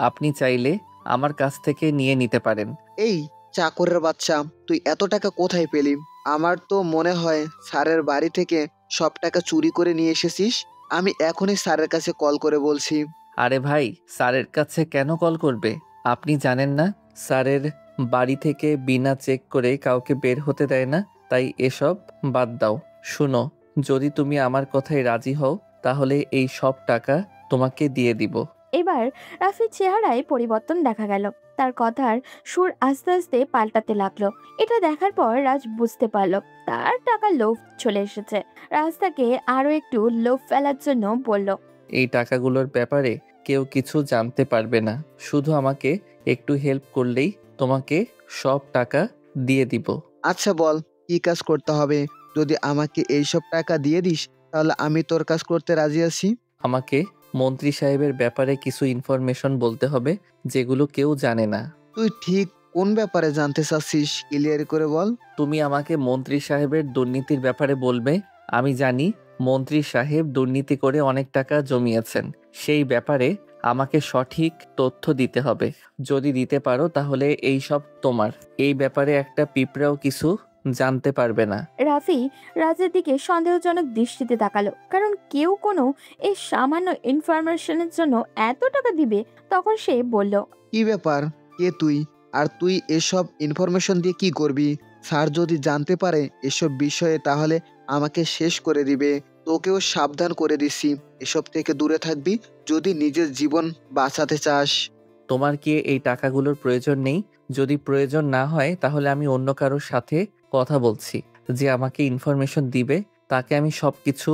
[SPEAKER 5] আপনি চাইলে আমার কাছ থেকে নিয়ে নিতে পারেন।
[SPEAKER 6] এই চাকরের বাচ্চা, তুই এত টাকা কোথায় পেলি? আমার তো মনে হয় স্যারের বাড়ি থেকে সব টাকা চুরি করে নিয়ে এসেছিস। আমি এখনই স্যারের কাছে কল করে বলছি।
[SPEAKER 5] আরে ভাই, স্যারের কাছে কেন কল করবে? আপনি জানেন না স্যারের বাড়ি থেকে বিনা চেক করে কাউকে বের হতে দেয় না? তাই এসব বাদ দাও। শুনো, যদি তুমি আমার কথায় রাজি হও তাহলে এই সব টাকা তোমাকে দিয়ে দিব।
[SPEAKER 3] এবার রাফির চেহারায় পরিবর্তন দেখা গেল। তার কথার সুর আস্তে আস্তে পাল্টাতে লাগলো। এটা দেখার পর রাজ বুঝতে পারলো তার টাকার লোভ চলে এসেছে। রাজ তাকে আরো একটু লোভ ফেলার জন্য বলল,
[SPEAKER 5] এই টাকাগুলোর ব্যাপারে কেউ কিছু জানতে পারবে না। শুধু আমাকে একটু হেল্প করলেই তোমাকে সব টাকা দিয়ে দিব।
[SPEAKER 6] আচ্ছা বল, কি কাজ করতে হবে? যদি আমাকে এইসব টাকা দিয়ে দিস তাহলে আমি তোর কাজ করতে রাজি আছি।
[SPEAKER 5] আমাকে মন্ত্রী সাহেবের ব্যাপারে কিছু ইনফরমেশন বলতে হবে যেগুলো কেউ জানে না।
[SPEAKER 6] তুই ঠিক কোন ব্যাপারে জানতে চাচ্ছিস, ক্লিয়ার করে বল।
[SPEAKER 5] তুমি আমাকে মন্ত্রী সাহেবের দুর্নীতির ব্যাপারে বলবে। আমি জানি মন্ত্রী সাহেব দুর্নীতি করে অনেক টাকা জমিয়েছেন। সেই ব্যাপারে আমাকে সঠিক তথ্য দিতে হবে। যদি দিতে পারো তাহলে এই সব তোমার। এই ব্যাপারে একটা পিঁপড়াও কিছু জানতে পারবে না।
[SPEAKER 3] রাফি রাজের দিকে সন্দেহজনক দৃষ্টিতে তাকালো, কারণ কেউ কোনো এই সামান্য ইনফরমেশনের জন্য এত টাকা দিবে। তখন সে বলল,
[SPEAKER 6] কি ব্যাপার? কে তুই? আর তুই এসব ইনফরমেশন দিয়ে কি করবি? স্যার যদি জানতে পারে এসব বিষয়ে তাহলে আমাকে শেষ করে দিবে। তোকেও সাবধান করে দিছি, এসব থেকে দূরে থাকবি যদি নিজের জীবন বাঁচাতে চাস।
[SPEAKER 5] তোমার কি এই টাকাগুলোর প্রয়োজন নেই? যদি প্রয়োজন না হয় তাহলে আমি অন্য কারোর সাথে কথা বলছি, যে আমাকে ইনফরমেশন দিবে তাকে আমি সবকিছু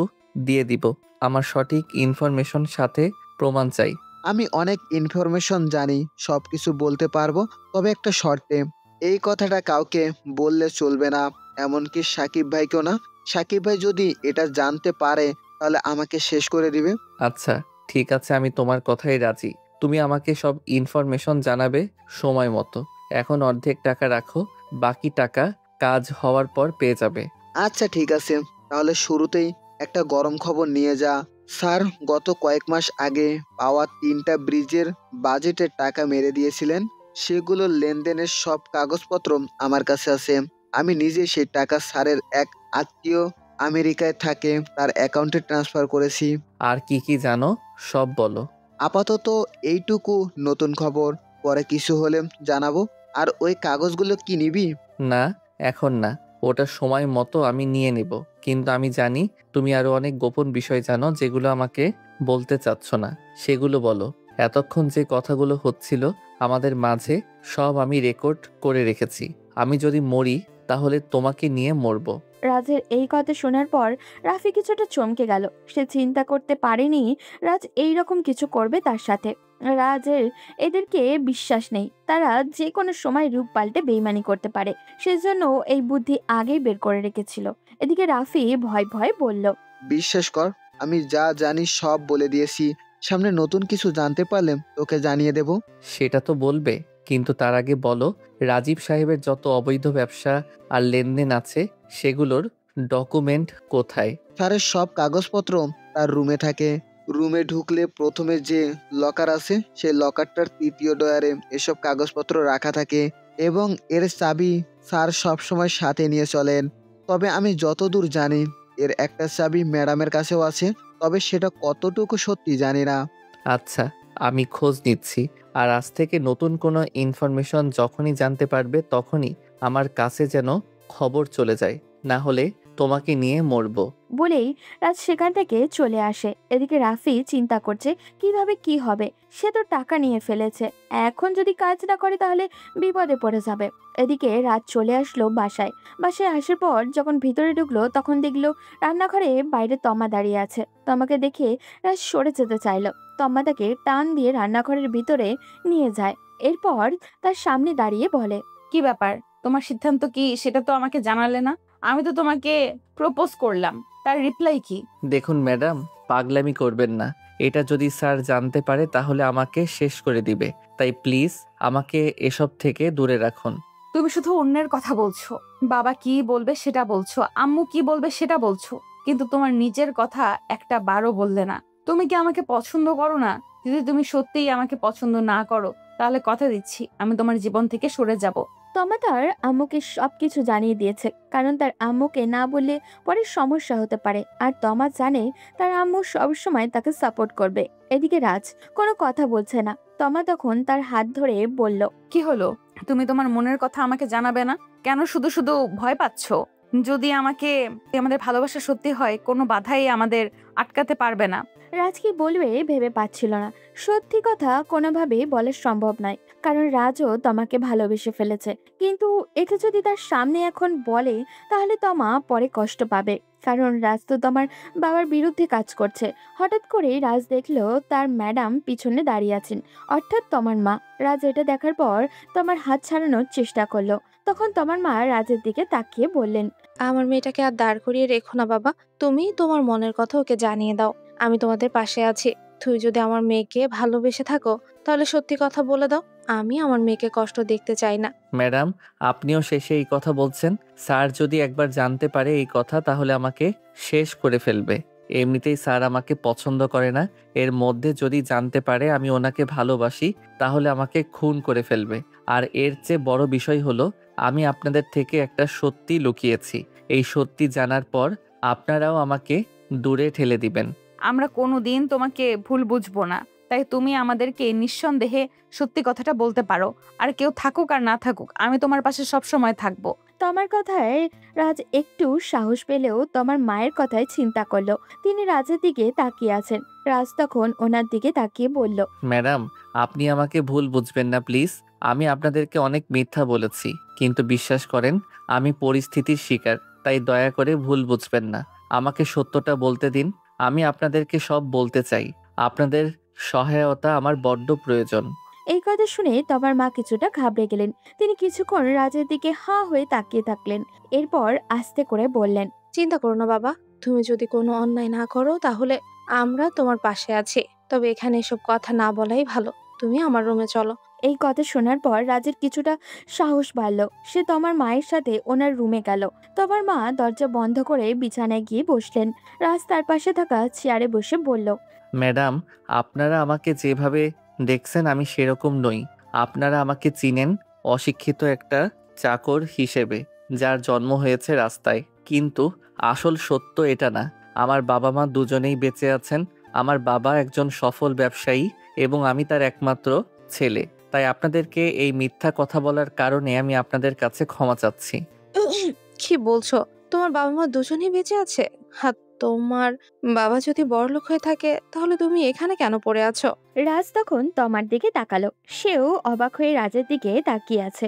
[SPEAKER 5] দিয়ে দিব। আমার সঠিক ইনফরমেশন সাথে প্রমাণ চাই।
[SPEAKER 6] আমি অনেক ইনফরমেশন জানি, সবকিছু বলতে পারবো, তবে একটা শর্তে। এই কথাটা কাউকে বললে চলবে না, এমনকি সাকিব ভাইকেও না। সাকিব ভাই যদি এটা জানতে পারে তাহলে আমাকে শেষ করে দিবে।
[SPEAKER 5] আচ্ছা ঠিক আছে, আমি তোমার কথাই রাজি। তুমি আমাকে সব ইনফরমেশন জানাবে সময় মতো। এখন অর্ধেক টাকা রাখো, বাকি টাকা কাজ হওয়ার পর পেয়ে যাবে।
[SPEAKER 6] আচ্ছা ঠিক আছে, তাহলে শুরুতেই একটা গরম খবর নিয়ে যা। স্যার গত কয়েক মাস আগে পাওয়া 3টা ব্রিজের বাজেটের টাকা মেরে দিয়েছিলেন। সেগুলোর লেনদেনের সব কাগজপত্র আমার কাছে আছে। আমি নিজে সেই টাকা স্যারের এক আত্মীয় আমেরিকায় থাকে তার অ্যাকাউন্টে ট্রান্সফার করেছি।
[SPEAKER 5] আর কি কি জানো সব বলো।
[SPEAKER 6] আপাতত এইটুকু নতুন খবর, পরে কিছু হলে জানাবো। আর ওই কাগজগুলো কি নিবি?
[SPEAKER 5] না এখন না, ওটা সময় মতো আমি নিয়ে নিব। কিন্তু আমি জানি তুমি আরো অনেক গোপন বিষয় জানো যেগুলো আমাকে বলতে চাচ্ছ না, সেগুলো বলো। এতক্ষণ যে কথাগুলো হচ্ছিল আমাদের মাঝে সব আমি রেকর্ড করে রেখেছি। আমি যদি মরি তাহলে তোমাকে নিয়ে মরবো।
[SPEAKER 3] রাজের এই কথা শোনার পর রাফি কিছুটা চমকে গেল। সে চিন্তা করতে পারেনি রাজ এই রকম কিছু করবে তার সাথে। রাজের এদেরকে বিশ্বাস নেই, তারা যে কোনো সময় রূপ পাল্টে বেইমানি করতে পারে। সেজন্য এই বুদ্ধি আগেই বের করে রেখেছিল। এদিকে রাফি ভয় ভয় বলল,
[SPEAKER 6] বিশ্বাস কর, আমি যা জানি সব বলে দিয়েছি। সামনে নতুন কিছু জানতে পারলে তোকে জানিয়ে দেব।
[SPEAKER 5] সেটা তো বলবে, কিন্তু তার আগে বলো রাজীব সাহেবের যত অবৈধ ব্যবসা আর লেনদেন আছে সেগুলোর ডকুমেন্ট কোথায়?
[SPEAKER 6] স্যারের সব কাগজপত্র তার রুমে থাকে। রুমে ঢুকলে প্রথমে যে লকার আছে সেই লকারটার 3য় ডয়ারে এসব কাগজপত্র রাখা থাকে এবং এর চাবি স্যার সবসময় সাথে নিয়ে চলেন। তবে আমি যতদূর জানি এর একটা চাবি ম্যাডামের কাছেও আছে, তবে সেটা কতটুকু সত্যি জানি না।
[SPEAKER 5] আচ্ছা আমি খোঁজ নিচ্ছি। আর আজ থেকে নতুন কোনো ইনফরমেশন যখনই জানতে পারবে তখনই আমার কাছে যেন খবর চলে যায়, না হলে তোমাকে নিয়ে মরবো।
[SPEAKER 3] বলেই রাজ সেখান থেকে চলে আসে। এদিকে রাফি চিন্তা করছে কিভাবে কি হবে। সে তো টাকা নিয়ে ফেলেছে, এখন যদি কাজ না করে তাহলে বিপদে পড়ে যাবে। এদিকে রাত চলে আসলো বাসায়। বাসায় আসার পর যখন ভিতরে ঢুকলো তখন দেখলো রান্নাঘরে বাইরে তমা দাঁড়িয়ে আছে। তমাকে দেখে রাজ সরে যেতে চাইলো। তমা তাকে টান দিয়ে রান্নাঘরের ভিতরে নিয়ে যায়। এরপর তার সামনে দাঁড়িয়ে বলে,
[SPEAKER 2] কি ব্যাপার, তোমার সিদ্ধান্ত কি সেটা তো আমাকে জানালে না। আমি তো তোমাকে প্রপোজ করলাম, তার রিপ্লাই কি?
[SPEAKER 5] দেখুন ম্যাডাম, পাগলামি করবেন না। এটা যদি স্যার জানতে পারে তাহলে আমাকে শেষ করে দিবে। তাই প্লিজ আমাকে এসব থেকে দূরে রাখুন।
[SPEAKER 2] তুমি শুধু অন্যের কথা বলছো, বাবা কি বলবে সেটা বলছো, আম্মু কি বলবে সেটা বলছো, কিন্তু তোমার নিজের কথা একটা বারও বললে না। তুমি কি আমাকে পছন্দ করো না? যদি তুমি সত্যিই আমাকে পছন্দ না করো তাহলে কথা দিচ্ছি আমি তোমার জীবন থেকে সরে যাব।
[SPEAKER 3] তমা তার আম্মুকে সবকিছু জানিয়ে দিয়েছে, কারণ তার আম্মুকে না বললে পরে সমস্যা হতে পারে। আর তমা জানে তার আম্মু সবসময় তাকে সাপোর্ট করবে। এদিকে রাজ কোনো কথা বলছে না। তমা তখন তার হাত ধরে বলল,
[SPEAKER 2] কি হলো, তুমি তোমার মনের কথা আমাকে জানাবে না কেন? শুধু শুধু ভয় পাচ্ছ? যদি আমাদের ভালোবাসা সত্যি হয় কোনো বাধাই আমাদের আটকাতে পারবে না।
[SPEAKER 3] রাজ কি বলবে ভেবে পাচ্ছিল না। সত্যি কথা কোনোভাবে বলা সম্ভব নয়, কারণ রাজও তমাকে ভালোবেসে ফেলেছে। কিন্তু একে যদি তার সামনে এখন বলে তাহলে তমা পরে কষ্ট পাবে, কারণ রাজ তো তোমার বাবার বিরুদ্ধে কাজ করছে। হঠাৎ করে রাজ দেখলো তার ম্যাডাম পিছনে দাঁড়িয়ে আছেন, অর্থাৎ তোমার মা। রাজ এটা দেখার পর তোমার হাত ছাড়ানোর চেষ্টা করলো। তখন তোমার মা রাজের দিকে তাকিয়ে বললেন,
[SPEAKER 8] আমার মেয়েটাকে আর দাঁড় করিয়ে রেখো না বাবা, তুমি তোমার মনের কথা ওকে জানিয়ে দাও। আমি তোমাদের পাশে আছি। তুই যদি আমার মেয়েকে ভালোবেসে থাকো তাহলে সত্যি কথা বলে দাও। আমি আমার মেয়েকে কষ্ট দেখতে চাই না।
[SPEAKER 5] ম্যাডাম, আপনিও শেষে এই কথা বলছেন? স্যার যদি একবার জানতে পারে এই কথা তাহলে আমাকে শেষ করে ফেলবে। এমনিতেই স্যার আমাকে পছন্দ করে না, এর মধ্যে যদি জানতে পারে আমি ওনাকে ভালোবাসি তাহলে আমাকে খুন করে ফেলবে। আর এর চেয়ে বড় বিষয় হলো আমি আপনাদের থেকে একটা সত্যি লুকিয়েছি। এই সত্যি জানার পর আপনারাও আমাকে দূরে ঠেলে দিবেন।
[SPEAKER 2] আমরা কোনোদিন তোমাকে ভুল বুঝবো না, তাই তুমি আমাদেরকে নিঃসন্দেহে সত্যি কথাটা বলতে পারো। আর কেউ থাকুক আর না থাকুক আমি তোমার পাশে সব সময় থাকবো।
[SPEAKER 3] তোমার কথায় রাজ একটু সাহস পেলেও তোমার মায়ের কথায় চিন্তা করলো। তিনি রাজের দিকে তাকিয়ে আছেন। রাজ তখন ওনার দিকে তাকিয়ে বলল,
[SPEAKER 5] ম্যাডাম, আপনি আমাকে ভুল বুঝবেন না প্লিজ। আমি আপনাদেরকে অনেক মিথ্যা বলেছি, কিন্তু বিশ্বাস করেন আমি পরিস্থিতির শিকার, তাই দয়া করে ভুল বুঝবেন না। আমাকে সত্যটা বলতে দিন। আমি আপনাদেরকে সব বলতে চাই। আপনাদের সহায়তা আমার বড্ড প্রয়োজন।
[SPEAKER 3] এই কথা শুনে তমার মা কিছুটা ঘাবড়ে গেলেন। তিনি কিছুক্ষণ রাজের দিকে হা হয়ে তাকিয়ে থাকলেন। এরপর আস্তে করে বললেন,
[SPEAKER 8] চিন্তা করো না বাবা, তুমি যদি কোনো অন্যায় না করো তাহলে আমরা তোমার পাশে আছি। তবে এখানে এসব কথা না বলাই ভালো। তুমি আমার রুমে চলো।
[SPEAKER 3] এই কথা শোনার পর রাজের কিছুটা সাহস বাড়ল। সে তমার মায়ের সাথে ওনার রুমে গেল। তমার মা দরজা বন্ধ করে বিছানায় গিয়ে বসলেন। রাজ তার পাশে থাকা চেয়ারে বসে বলল,
[SPEAKER 5] ম্যাডাম, আপনারা আমাকে যেভাবে দেখছেন আমি সেরকম নই। আপনারা আমাকে চিনেন অশিক্ষিত একটা চাকর হিসেবে, যার জন্ম হয়েছে রাস্তায়। কিন্তু আসল সত্য এটা না। আমার বাবা মা দুজনেই বেঁচে আছেন। আমার বাবা একজন সফল ব্যবসায়ী এবং আমি তার একমাত্র ছেলে। তাই আপনাদেরকে এই মিথ্যা কথা বলার কারণে আমি আপনাদের কাছে ক্ষমা চাচ্ছি।
[SPEAKER 8] কি বলছো? তোমার বাবা মা দুজনেই বেঁচে আছে? হ্যাঁ, তোমার বাবা যদি বড়লোক হয়ে থাকে তাহলে তুমি এখানে কেন পড়ে আছো?
[SPEAKER 3] রাজ তখন তমার দিকে তাকালো। সেও অবাক হয়ে রাজের দিকে তাকিয়ে আছে।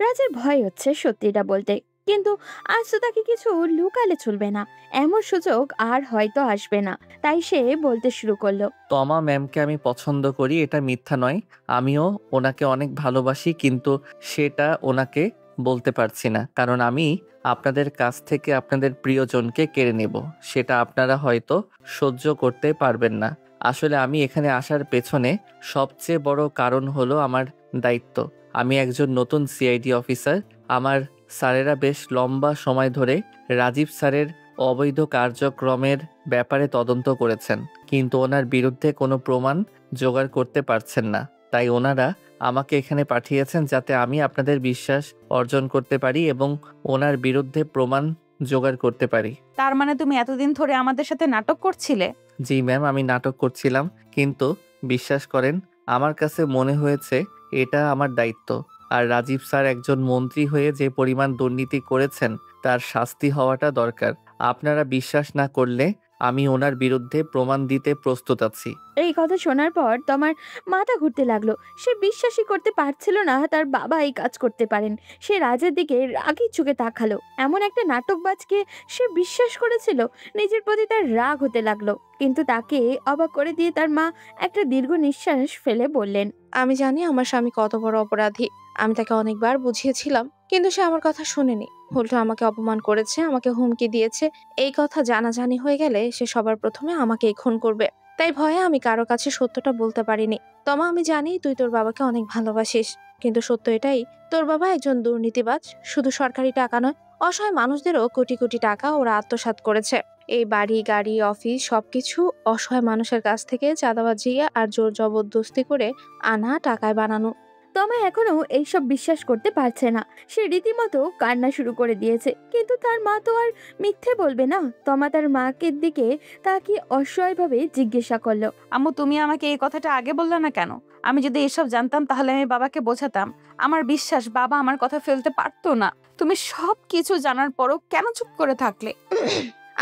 [SPEAKER 3] রাজের ভয় হচ্ছে সত্যিটা বলতে, কিন্তু আজ তো তাকে কিছু লুকালে চলবে না। এমন সুযোগ আর হয়তো আসবে না। তাই সে বলতে শুরু করলো,
[SPEAKER 5] তমা ম্যামকে আমি পছন্দ করি, এটা মিথ্যা নয়। আমিও ওনাকে অনেক ভালোবাসি, কিন্তু সেটা ওনাকে বলতে পারছি না, কারণ আমি আপনাদের কাছ থেকে আপনাদের প্রিয়জনকে কেড়ে নেব। সেটা আপনারা হয়তো সহ্য করতে পারবেন না। আসলে আমি এখানে আসার পেছনে সবচেয়ে বড় কারণ হলো আমার দায়িত্ব। আমি একজন নতুন সিআইডি অফিসার। আমার স্যারেরা বেশ লম্বা সময় ধরে রাজীব স্যারের অবৈধ কার্যক্রমের ব্যাপারে তদন্ত করেছেন, কিন্তু ওনার বিরুদ্ধে কোনো প্রমাণ জোগাড় করতে পারছেন না। তাই ওনারা আমাকে এখানে পাঠিয়েছেন যাতে আমি আপনাদের বিশ্বাস অর্জন করতে পারি এবং ওনার বিরুদ্ধে প্রমাণ জোগাড় করতে পারি।
[SPEAKER 2] তার মানে তুমি এতদিন ধরে আমাদের সাথে নাটক করছিলে?
[SPEAKER 5] জি ম্যাম, আমি নাটক করছিলাম, কিন্তু বিশ্বাস করেন আমার কাছে মনে হয়েছে এটা আমার দায়িত্ব। আর রাজীব স্যার একজন মন্ত্রী হয়ে যে পরিমাণ দুর্নীতি করেছেন তার শাস্তি হওয়াটা দরকার। আপনারা বিশ্বাস না করলে আমি ওনার বিরুদ্ধে প্রমাণ দিতে প্রস্তুত আছি।
[SPEAKER 3] এই কথা শোনার পর তোমার মাথা ঘুরতে লাগলো। সে বিশ্বাসই করতে পারছিল না তার বাবা এই কাজ করতে পারেন। সে রাজের দিকে রাগি চোখে তাকালো। এমন একটা নাটকবাজকে সে বিশ্বাস করেছিল। নিজের প্রতি তার রাগ হতে লাগলো, কিন্তু তাকে অবাক করে দিয়ে তার মা একটা দীর্ঘ নিঃশ্বাস ফেলে বললেন,
[SPEAKER 8] আমি জানি আমার স্বামী কত বড় অপরাধী। আমি তাকে অনেকবার বুঝিয়েছিলাম, কিন্তু সে আমার কথা শুনেনি। উল্টো আমাকে অপমান করেছে, আমাকে হুমকি দিয়েছে। এই কথা জানাজানি হয়ে গেলে সে সবার প্রথমে আমাকেই খুন করবে। তাই ভয়ে আমি কারো কাছে সত্যটা বলতে পারিনি। তমা, আমি জানি তুই তোর বাবাকে অনেক ভালোবাসিস, কিন্তু সত্য এটাই, তোর বাবা একজন দুর্নীতিবাজ। শুধু সরকারি টাকা নয়, অসহায় মানুষদেরও কোটি কোটি টাকা ওরা আত্মসাৎ করেছে। এই বাড়ি, গাড়ি, অফিস সবকিছু অসহায় মানুষের কাছ থেকে চাঁদাবাজি আর জোর জবরদস্তি করে আনা টাকায় বানানো।
[SPEAKER 3] তমা এখনো এইসব বিশ্বাস করতে পারছে না। সে রীতিমতো কান্না শুরু করে দিয়েছে, কিন্তু তার মা তো আর মিথ্যে বলবে না। তমা তার মাকে দিকে তাকিয়ে অসহায়ভাবে জিজ্ঞাসা করলো,
[SPEAKER 2] আম্মু, তুমি আমাকে এই কথাটা আগে বললে না কেন? আমি যদি এসব জানতাম তাহলে আমি বাবাকে বোঝাতাম। আমার বিশ্বাস বাবা আমার কথা ফেলতে পারতো না। তুমি সব কিছু জানার পরও কেন চুপ করে থাকলে?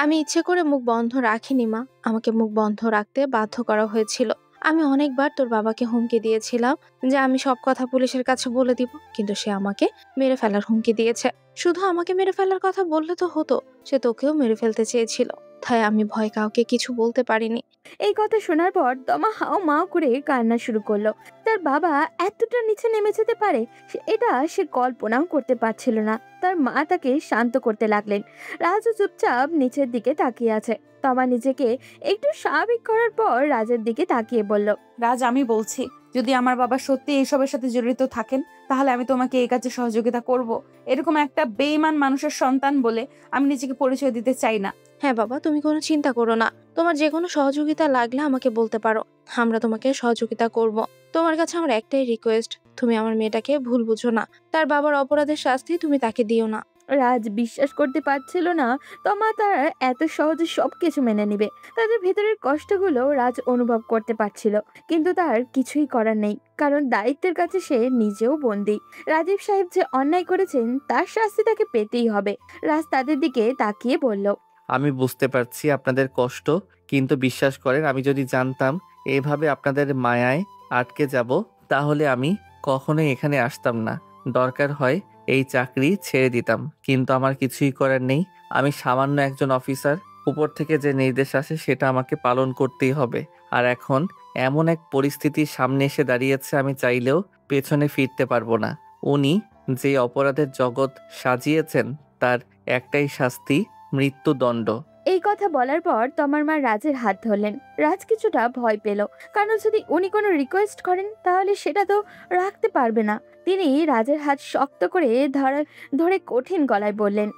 [SPEAKER 8] আমি ইচ্ছে করে মুখ বন্ধ রাখিনি মা, আমাকে মুখ বন্ধ রাখতে বাধ্য করা হয়েছিল। আমি অনেকবার তোর বাবাকে হুমকি দিয়েছিলাম যে আমি সব কথা পুলিশের কাছে বলে দিব, কিন্তু সে আমাকে মেরে ফেলার হুমকি দিয়েছে। শুধু আমাকে মেরে ফেলার কথা বললে তো হতো, সে তোকেও মেরে ফেলতে চেয়েছিল। তাই আমি ভয় কাউকে কিছু বলতে পারিনি।
[SPEAKER 3] এই কথা শোনার পর তমা হাও মাও করে কান্না শুরু করলো। তার বাবা এতটা নিচে নেমে যেতে পারে এটা সে কল্পনাও করতে পারছিল না। তার মা তাকে শান্ত করতে লাগলেন। রাজু চুপচাপ নিচের দিকে তাকিয়ে আছে। তমা নিজেকে একটু স্বাভাবিক করার পর রাজের দিকে তাকিয়ে বলল,
[SPEAKER 2] রাজ, আমি বলছি, যদি আমার বাবা সত্যি এইসবের সাথে জড়িত থাকেন তাহলে আমি তোমাকে এই কাজে সহযোগিতা করব। এরকম একটা বেঈমান মানুষের সন্তান বলে আমি নিজেকে পরিচয় দিতে চাই না।
[SPEAKER 8] হ্যাঁ বাবা, তুমি কোনো চিন্তা করো না। তোমার যে কোনো সহযোগিতা লাগলে আমাকে বলতে পারো, আমরা তোমাকে সহযোগিতা করব। তোমার কাছে আমার একটাই রিকোয়েস্ট, তুমি আমার মেয়েটাকে ভুল বুঝো না। তার বাবার অপরাধের শাস্তি তুমি তাকে দিও না।
[SPEAKER 3] রাজ বিশ্বাস করতে পারছিল না তমা তার এত সহজে সবকিছু মেনে নিবে। তাদের ভেতরের কষ্টগুলো রাজ অনুভব করতে পারছিল, কিন্তু তার কিছুই করার নেই, কারণ দায়িত্বের কাছে সে নিজেও বন্দী। রাজীব সাহেব যে অন্যায় করেছেন তার শাস্তি তাকে পেতেই হবে। রাজ তাদের দিকে তাকিয়ে বলল,
[SPEAKER 5] আমি বুঝতে পারছি আপনাদের কষ্ট, কিন্তু বিশ্বাস করেন আমি যদি জানতাম এভাবে আপনাদের মায়ায় আটকে যাব তাহলে আমি কখনোই এখানে আসতাম না। দরকার হয় এই চাকরি ছেড়ে দিতাম, কিন্তু আমার কিছুই করার নেই। আমি সামান্য একজন অফিসার, উপর থেকে যে নির্দেশ আসে সেটা আমাকে পালন করতেই হবে। আর এখন এমন এক পরিস্থিতির সামনে এসে দাঁড়িয়েছে, আমি চাইলেও পেছনে ফিরতে পারবো না। উনি যে অপরাধের জগৎ সাজিয়েছেন তার একটাই শাস্তি, মৃত্যুদণ্ড।
[SPEAKER 3] এই কথা বলার পর তোমার মা রাজের হাত ধরলেন। রাজ কিছুটা ভয় পেল, কারণ যদি উনি কোনো রিকোয়েস্ট করেন তাহলে সেটা তো রাখতে পারবে না। তিনি রাজের হাত শক্ত করে ধরে কঠিন গলায় বললেন,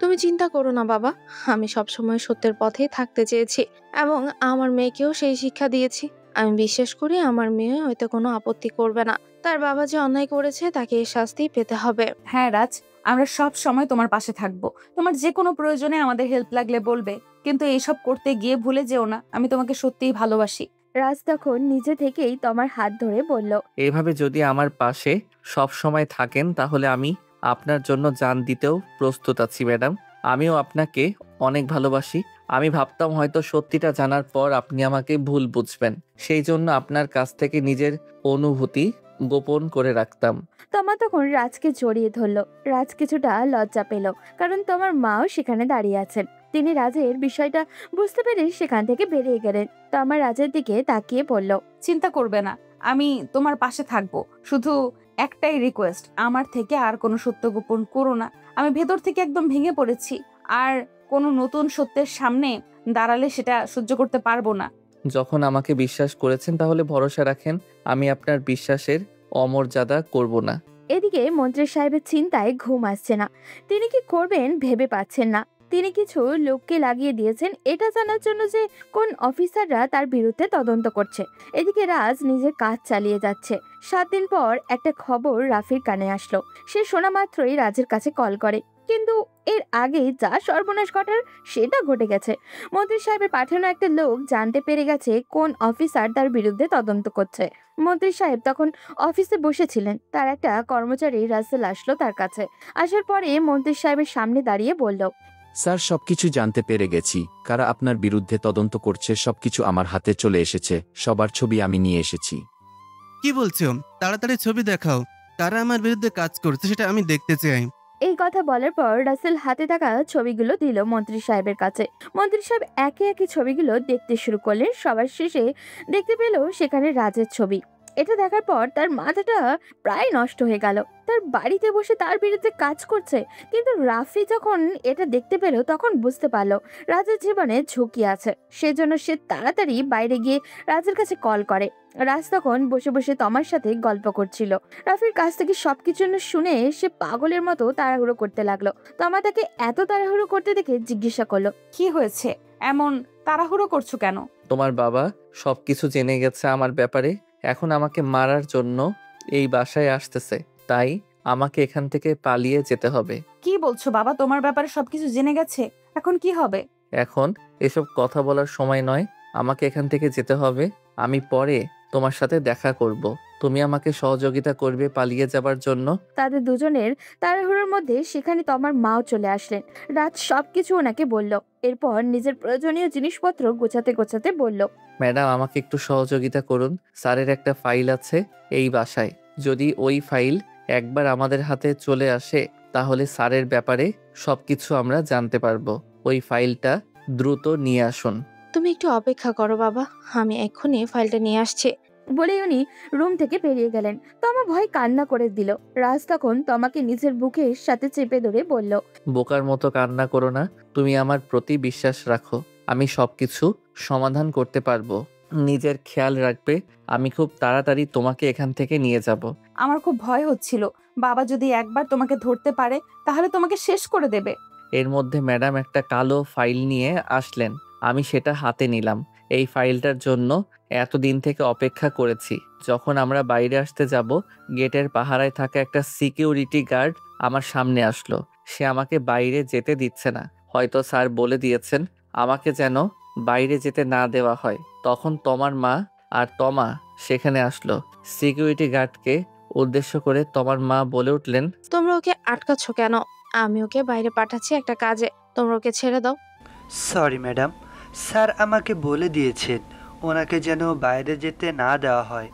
[SPEAKER 8] তুমি চিন্তা করো না বাবা, আমি সবসময় সত্যের পথেই থাকতে চেয়েছি এবং আমার মেয়েকেও সেই শিক্ষা দিয়েছি। আমি বিশ্বাস করি আমার মেয়ে হয়তো কোনো আপত্তি করবে না। তার বাবা যে অন্যায় করেছে তাকে এই শাস্তি পেতে হবে।
[SPEAKER 2] হ্যাঁ রাজ, আমরা সব সময় তোমার পাশে থাকবো। তোমার যে কোনো প্রয়োজনে আমাদের হেল্প লাগলে বলবে, কিন্তু এইসব করতে গিয়ে ভুলে যেও না আমি তোমাকে সত্যিই ভালোবাসি।
[SPEAKER 3] রাজ তখন নিজে থেকেই তোমার হাত ধরে বলল,
[SPEAKER 5] এইভাবে যদি আমার পাশে সব সময় থাকেন তাহলে আমি আপনার জন্য জান দিতেও প্রস্তুত আছি ম্যাডাম। আমিও আপনাকে অনেক ভালোবাসি। আমি ভাবতাম হয়তো সত্যিটা জানার পর আপনি আমাকে ভুল বুঝবেন, সেই জন্য আপনার কাছ থেকে নিজের অনুভূতি গোপন করে রাখতাম।
[SPEAKER 3] তমা তখন রাজকে জড়িয়ে ধরলো। রাজ কিছুটা লজ্জা পেল, কারণ তোমার মাও সেখানে দাঁড়িয়ে আছেন। তিনি রাজের বিষয়টা বুঝতে পেরে সেখান থেকে বেরিয়ে গেলেন। তমা রাজের দিকে তাকিয়ে বলল,
[SPEAKER 2] চিন্তা করবে না, আমি তোমার পাশে থাকবো। শুধু একটাই রিকোয়েস্ট, আমার থেকে আর কোনো সত্য গোপন করো না। আমি ভেতর থেকে একদম ভেঙে পড়েছি, আর কোনো নতুন সত্যের সামনে দাঁড়ালে সেটা সহ্য করতে পারবো না।
[SPEAKER 5] যখন আমাকে বিশ্বাস করেছেন তাহলে ভরসা রাখেন, আমি আপনার বিশ্বাসের অমর্যাদা করব না।
[SPEAKER 3] এদিকে মন্ত্রী সাহেবের চিন্তায় ঘুম আসছে না। তিনি কি করবেন ভেবে পাচ্ছেন না। তিনি কিছু লোককে লাগিয়ে দিয়েছেন এটা জানার জন্য যে কোন অফিসাররা তার বিরুদ্ধে তদন্ত করছে। এদিকে রাজ নিজের কাজ চালিয়ে যাচ্ছে। 7 দিন পর একটা খবর রাফির কানে আসলো। সে শোনা মাত্রই রাজের কাছে কল করে, কিন্তু এর আগে যা সর্বনাশ ঘটার সেটা ঘটে গেছে। মন্ত্রী সাহেবের পাঠানো একটা লোক জানতে পেরে গেছে কোন অফিসার তার বিরুদ্ধে তদন্ত করছে। মন্ত্রী সাহেব তখন অফিসে বসেছিলেন। তার একটা কর্মচারী রাসেল আসলো তার কাছে। আসার পরে মন্ত্রী সাহেবের সামনে দাঁড়িয়ে বলল,
[SPEAKER 10] স্যার, সবকিছু জানতে পেরে গেছি। কারা আপনার বিরুদ্ধে তদন্ত করছে সবকিছু আমার হাতে চলে এসেছে। সবার ছবি আমি নিয়ে এসেছি।
[SPEAKER 4] কি বলছো? তাড়াতাড়ি ছবি দেখাও, কারা আমার বিরুদ্ধে কাজ করছে সেটা আমি দেখতে চাই।
[SPEAKER 3] এই কথা বলার পর রাসেল হাতে থাকা ছবিগুলো দিল মন্ত্রী সাহেবের কাছে। মন্ত্রী সাহেব একে একে ছবিগুলো দেখতে শুরু করলেন। সবার শেষে দেখতে পেল সেখানে রাজের ছবি। এটা দেখার পর তার মাথাটা প্রায় নষ্ট হয়ে গেল। তার বাড়িতে বসে তার বিরুদ্ধে কাজ করছে, কিন্তু রাফি যখন এটা দেখতে পেল তখন বুঝতে পারলো রাজের জীবনে ঝুঁকি আছে। সেজন্য সে তাড়াতাড়ি বাইরে গিয়ে রাজের কাছে কল করে। রাজ তখন বসে বসে তমার সাথে গল্প করছিল। রাফির কাছ থেকে সবকিছু শুনে সে পাগলের মতো তাড়াহুড়ো করতে লাগলো। তমা তাকে এত তাড়াহুড়ো করতে দেখে জিজ্ঞাসা করলো,
[SPEAKER 2] কি হয়েছে, এমন তাড়াহুড়ো করছো কেন?
[SPEAKER 5] তোমার বাবা সবকিছু জেনে গেছে আমার ব্যাপারে। এখন আমাকে মারার জন্য এই বাসায় আসতেছে, তাই আমাকে এখান থেকে পালিয়ে যেতে হবে।
[SPEAKER 2] কি বলছো বাবা, তোমার ব্যাপারে সবকিছু জেনে গেছে, এখন কি হবে?
[SPEAKER 5] এখন এসব কথা বলার সময় নয়, আমাকে এখান থেকে যেতে হবে। আমি পরে তোমার সাথে দেখা করব। তুমি আমাকে সহযোগিতা করবে পালিয়ে যাবার জন্য।
[SPEAKER 3] তাদের দুজনের তাড়াহুড়োর মধ্যে সেখানে তমার মাও চলে আসলেন। রাজ সবকিছু ওনাকে বলল। এরপর নিজের প্রয়োজনীয় জিনিসপত্র গোছাতে গোছাতে বলল,
[SPEAKER 5] ম্যাডাম, আমাকে একটু সহযোগিতা করুন। স্যারের একটা ফাইল আছে এই বাসায়। যদি ওই ফাইল একবার আমাদের হাতে চলে আসে তাহলে স্যারের ব্যাপারে সবকিছু আমরা জানতে পারবো। ওই ফাইলটা দ্রুত নিয়ে আসুন।
[SPEAKER 8] তুমি একটু অপেক্ষা করো বাবা, আমি এক্ষুনি ফাইলটা নিয়ে আসছি।
[SPEAKER 3] বলেই উনি রুম থেকে বেরিয়ে গেলেন। তমা ভয় কান্না করে দিল। রাজ তখন তমাকে নিজের বুকের সাথে চেপে ধরে বলল,
[SPEAKER 5] বোকার মতো কান্না করো না। তুমি আমার প্রতি বিশ্বাস রাখো, আমি সবকিছু সমাধান করতে পারবো। নিজের খেয়াল রাখবে। আমি খুব তাড়াতাড়ি তোমাকে এখান থেকে নিয়ে যাব।
[SPEAKER 2] আমার খুব ভয় হচ্ছিল, বাবা যদি একবার তোমাকে ধরতে পারে তাহলে তোমাকে শেষ করে দেবে।
[SPEAKER 5] এর মধ্যে ম্যাডাম একটা কালো ফাইল নিয়ে আসলেন। আমি সেটা হাতে নিলাম। এই ফাইলটার জন্য এতদিন থেকে অপেক্ষা করেছি। যখন আমরা বাইরে আসতে যাব, গেটের পাহারায় থাকা একটা সিকিউরিটি গার্ড আমার সামনে আসলো। সে আমাকে বাইরে যেতে দিচ্ছে না। হয়তো স্যার বলে দিয়েছেন আমাকে যেন বাইরে যেতে না দেওয়া হয়। তখন তোমার মা আর তমা সেখানে আসলো। সিকিউরিটি গার্ডকে উদ্দেশ্য করে তোমার মা বলে উঠলেন,
[SPEAKER 8] তোমরা ওকে আটকাচ্ছ কেন? আমি ওকে বাইরে পাঠাচ্ছি একটা কাজে, তোমরা ওকে ছেড়ে দাও।
[SPEAKER 11] সরি ম্যাডাম, স্যার আমাকে বলে দিয়েছেন ওনাকে যেন বাইরে যেতে না দেওয়া হয়।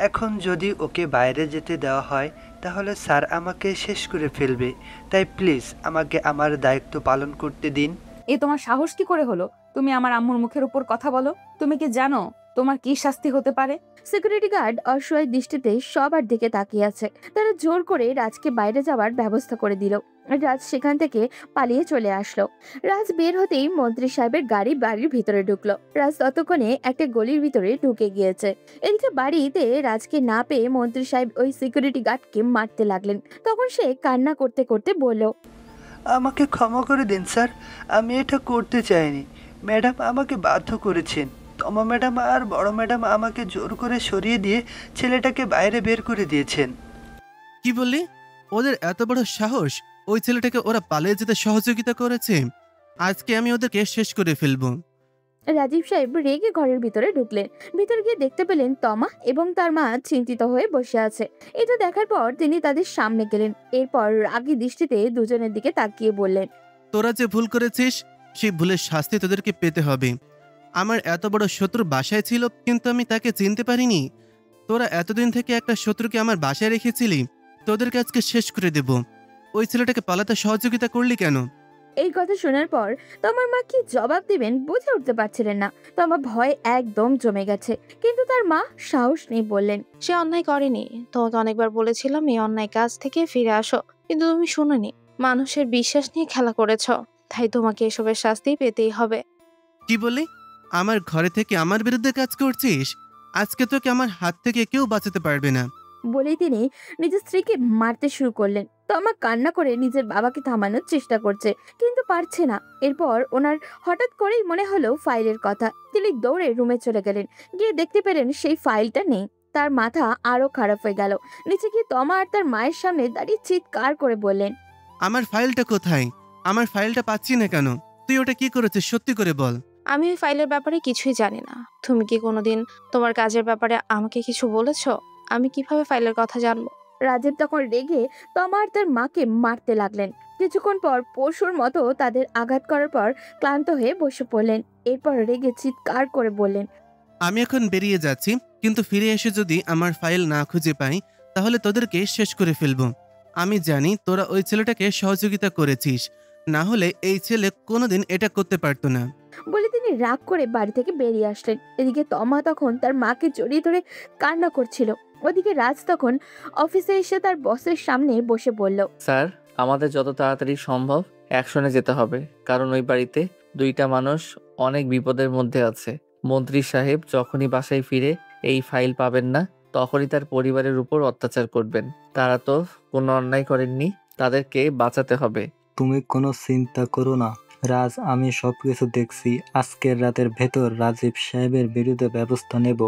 [SPEAKER 11] এখন যদি ওকে বাইরে যেতে দেওয়া হয় তাহলে স্যার আমাকে শেষ করে ফেলবে। তাই প্লিজ আমাকে আমার দায়িত্ব পালন করতে দিন।
[SPEAKER 2] এ তোমার সাহস কি করে হলো? তুমি আমার আম্মুর মুখের উপর কথা বলো? তুমি কি জানো তোমার কি শাস্তি হতে পারে?
[SPEAKER 3] সিকিউরিটি গার্ড অসহায় দৃষ্টিতে সবার দিকে তাকিয়ে আছে। তারা জোর করে রাজকে বাইরে যাওয়ার ব্যবস্থা করে দিল। রাজ সেখান থেকে পালিয়ে চলে আসলো। রাজ বের হতেই মন্ত্রী সাহেবের গাড়ি বাড়ির ভিতরে ঢুকলো। রাজ ততক্ষণে একটা গলির ভিতরে ঢুকে গিয়েছে। এদিকে বাড়িতে রাজকে না পেয়ে মন্ত্রী সাহেব ওই সিকিউরিটি গার্ডকে মারতে লাগলেন। তখন সে কান্না করতে করতে বলল,
[SPEAKER 11] আমাকে ক্ষমা করে দিন স্যার, আমি এটা করতে চাইনি। ম্যাডাম আমাকে বাধ্য করেছেন। তমা ম্যাডাম আর বড় ম্যাডাম আমাকে জোর করে সরিয়ে দিয়ে ছেলেটাকে বাইরে বের করে দিয়েছেন।
[SPEAKER 4] কি বললি? ওদের এত বড় সাহস? ওই ছেলেটাকে ওরা পালিয়ে যেতে সহযোগিতা করেছে। আজকে আমি ওদেরকে শেষ করে ফেলবো।
[SPEAKER 3] রাজীব সাহেব রেগে ঘরের ভিতরে ঢুকলেন। ভিতরে গিয়ে দেখতে পেলেন তমা এবং তার মা চিন্তিত হয়ে বসে আছে। এটা দেখার পর তিনি তাদের সামনে গেলেন। এরপর রাগী দৃষ্টিতে দুজনের দিকে তাকিয়ে বললেন,
[SPEAKER 4] তোরা যে ভুল করেছিস সেই ভুলের শাস্তি তোদেরকে পেতে হবে। আমার এত বড় শত্রু বাসায় ছিল কিন্তু আমি তাকে চিনতে পারিনি। তোরা এতদিন থেকে একটা শত্রুকে আমার বাসায় রেখেছিলি, তোদেরকে আজকে শেষ করে দেব। ওই ছেলেটাকে পালাতে সহযোগিতা করলি কেন?
[SPEAKER 3] এই কথা শোনার পর তোমার মা কি জবাব দিবেন বুঝে উঠতে পারছিলেন না। তোমার ভয় একদম জমে গেছে, কিন্তু তার মা সাহস নিয়ে বললেন,
[SPEAKER 8] সে অন্যায় করেনি। তোমাকে অনেকবার বলেছিলাম এই অন্যায় কাজ থেকে ফিরে আসো, কিন্তু তুমি শুনোনি। মানুষের বিশ্বাস নিয়ে খেলা করেছ, তাই তোমাকে এসবের শাস্তি পেতেই হবে।
[SPEAKER 4] কি বললি? আমার ঘরে থেকে আমার বিরুদ্ধে কাজ করছিস? আজকে তোকে আমার হাত থেকে কেউ বাঁচাতে পারবে না।
[SPEAKER 3] বলেই তিনি নিজের স্ত্রীকে মারতে শুরু করলেন। তমা কান্না করে নিজের বাবাকে থামানোর চেষ্টা করছে, কিন্তু পারছে না। এরপর ওনার হঠাৎ করেই মনে হলো ফাইলের কথা। তিনি দৌড়ে রুমে চলে গেলেন। গিয়ে দেখতে পেলেন সেই ফাইলটা নেই। তার মাথা আরো খারাপ হয়ে গেল। নিচে গিয়ে তমা আর তার মায়ের সামনে দাঁড়িয়ে চিৎকার করে বললেন,
[SPEAKER 4] আমার ফাইলটা কোথায়? আমার ফাইলটা পাচ্ছি না কেন? তুই ওটা কি করেছিস সত্যি করে বল।
[SPEAKER 8] আমি ওই ফাইলের ব্যাপারে কিছুই জানি না। তুমি কি কোনোদিন তোমার কাজের ব্যাপারে আমাকে কিছু বলেছ? আমি কিভাবে ফাইলের কথা জানবো?
[SPEAKER 3] রাজীব তখন রেগে তমা আর তার মাকে মারতে লাগলেন। কিছুক্ষণ পর পশুর মতো তাদের আঘাত করার পর ক্লান্ত হয়ে বসে পড়লেন। এরপর রেগে চিৎকার করে বললেন,
[SPEAKER 4] আমি এখন বেরিয়ে যাচ্ছি, কিন্তু ফিরে এসে যদি আমার ফাইল না খুঁজে পাই তাহলে তোদেরকে শেষ করে ফেলবো। আমি জানি তোরা ওই ছেলেটাকে সহযোগিতা করেছিস, না হলে এই ছেলে কোনোদিন এটা করতে পারতো না।
[SPEAKER 3] বলে তিনি রাগ করে বাড়ি থেকে বেরিয়ে আসলেন। এদিকে তমা তখন তার মাকে জড়িয়ে ধরে কান্না করছিল। ওদিকে রাজ তখন অফিসে এসে তার বসের সামনে বসে বলল,
[SPEAKER 5] স্যার, আমাদের যত তাড়াতাড়ি সম্ভব অ্যাকশনে যেতে হবে, কারণ ওই বাড়িতে দুইটা মানুষ অনেক বিপদের মধ্যে আছে। মন্ত্রী সাহেব যখনই বাসায় ফিরে এই ফাইল পাবেন না, তখনই তার পরিবারের উপর অত্যাচার করবেন। তারা তো কোনো অন্যায় করেননি, তাদেরকে বাঁচাতে হবে।
[SPEAKER 12] তুমি কোনো চিন্তা করো না রাজ, আমি সবকিছু দেখছি। আজকের রাতের ভেতর রাজীব সাহেবের বিরুদ্ধে ব্যবস্থা নেব।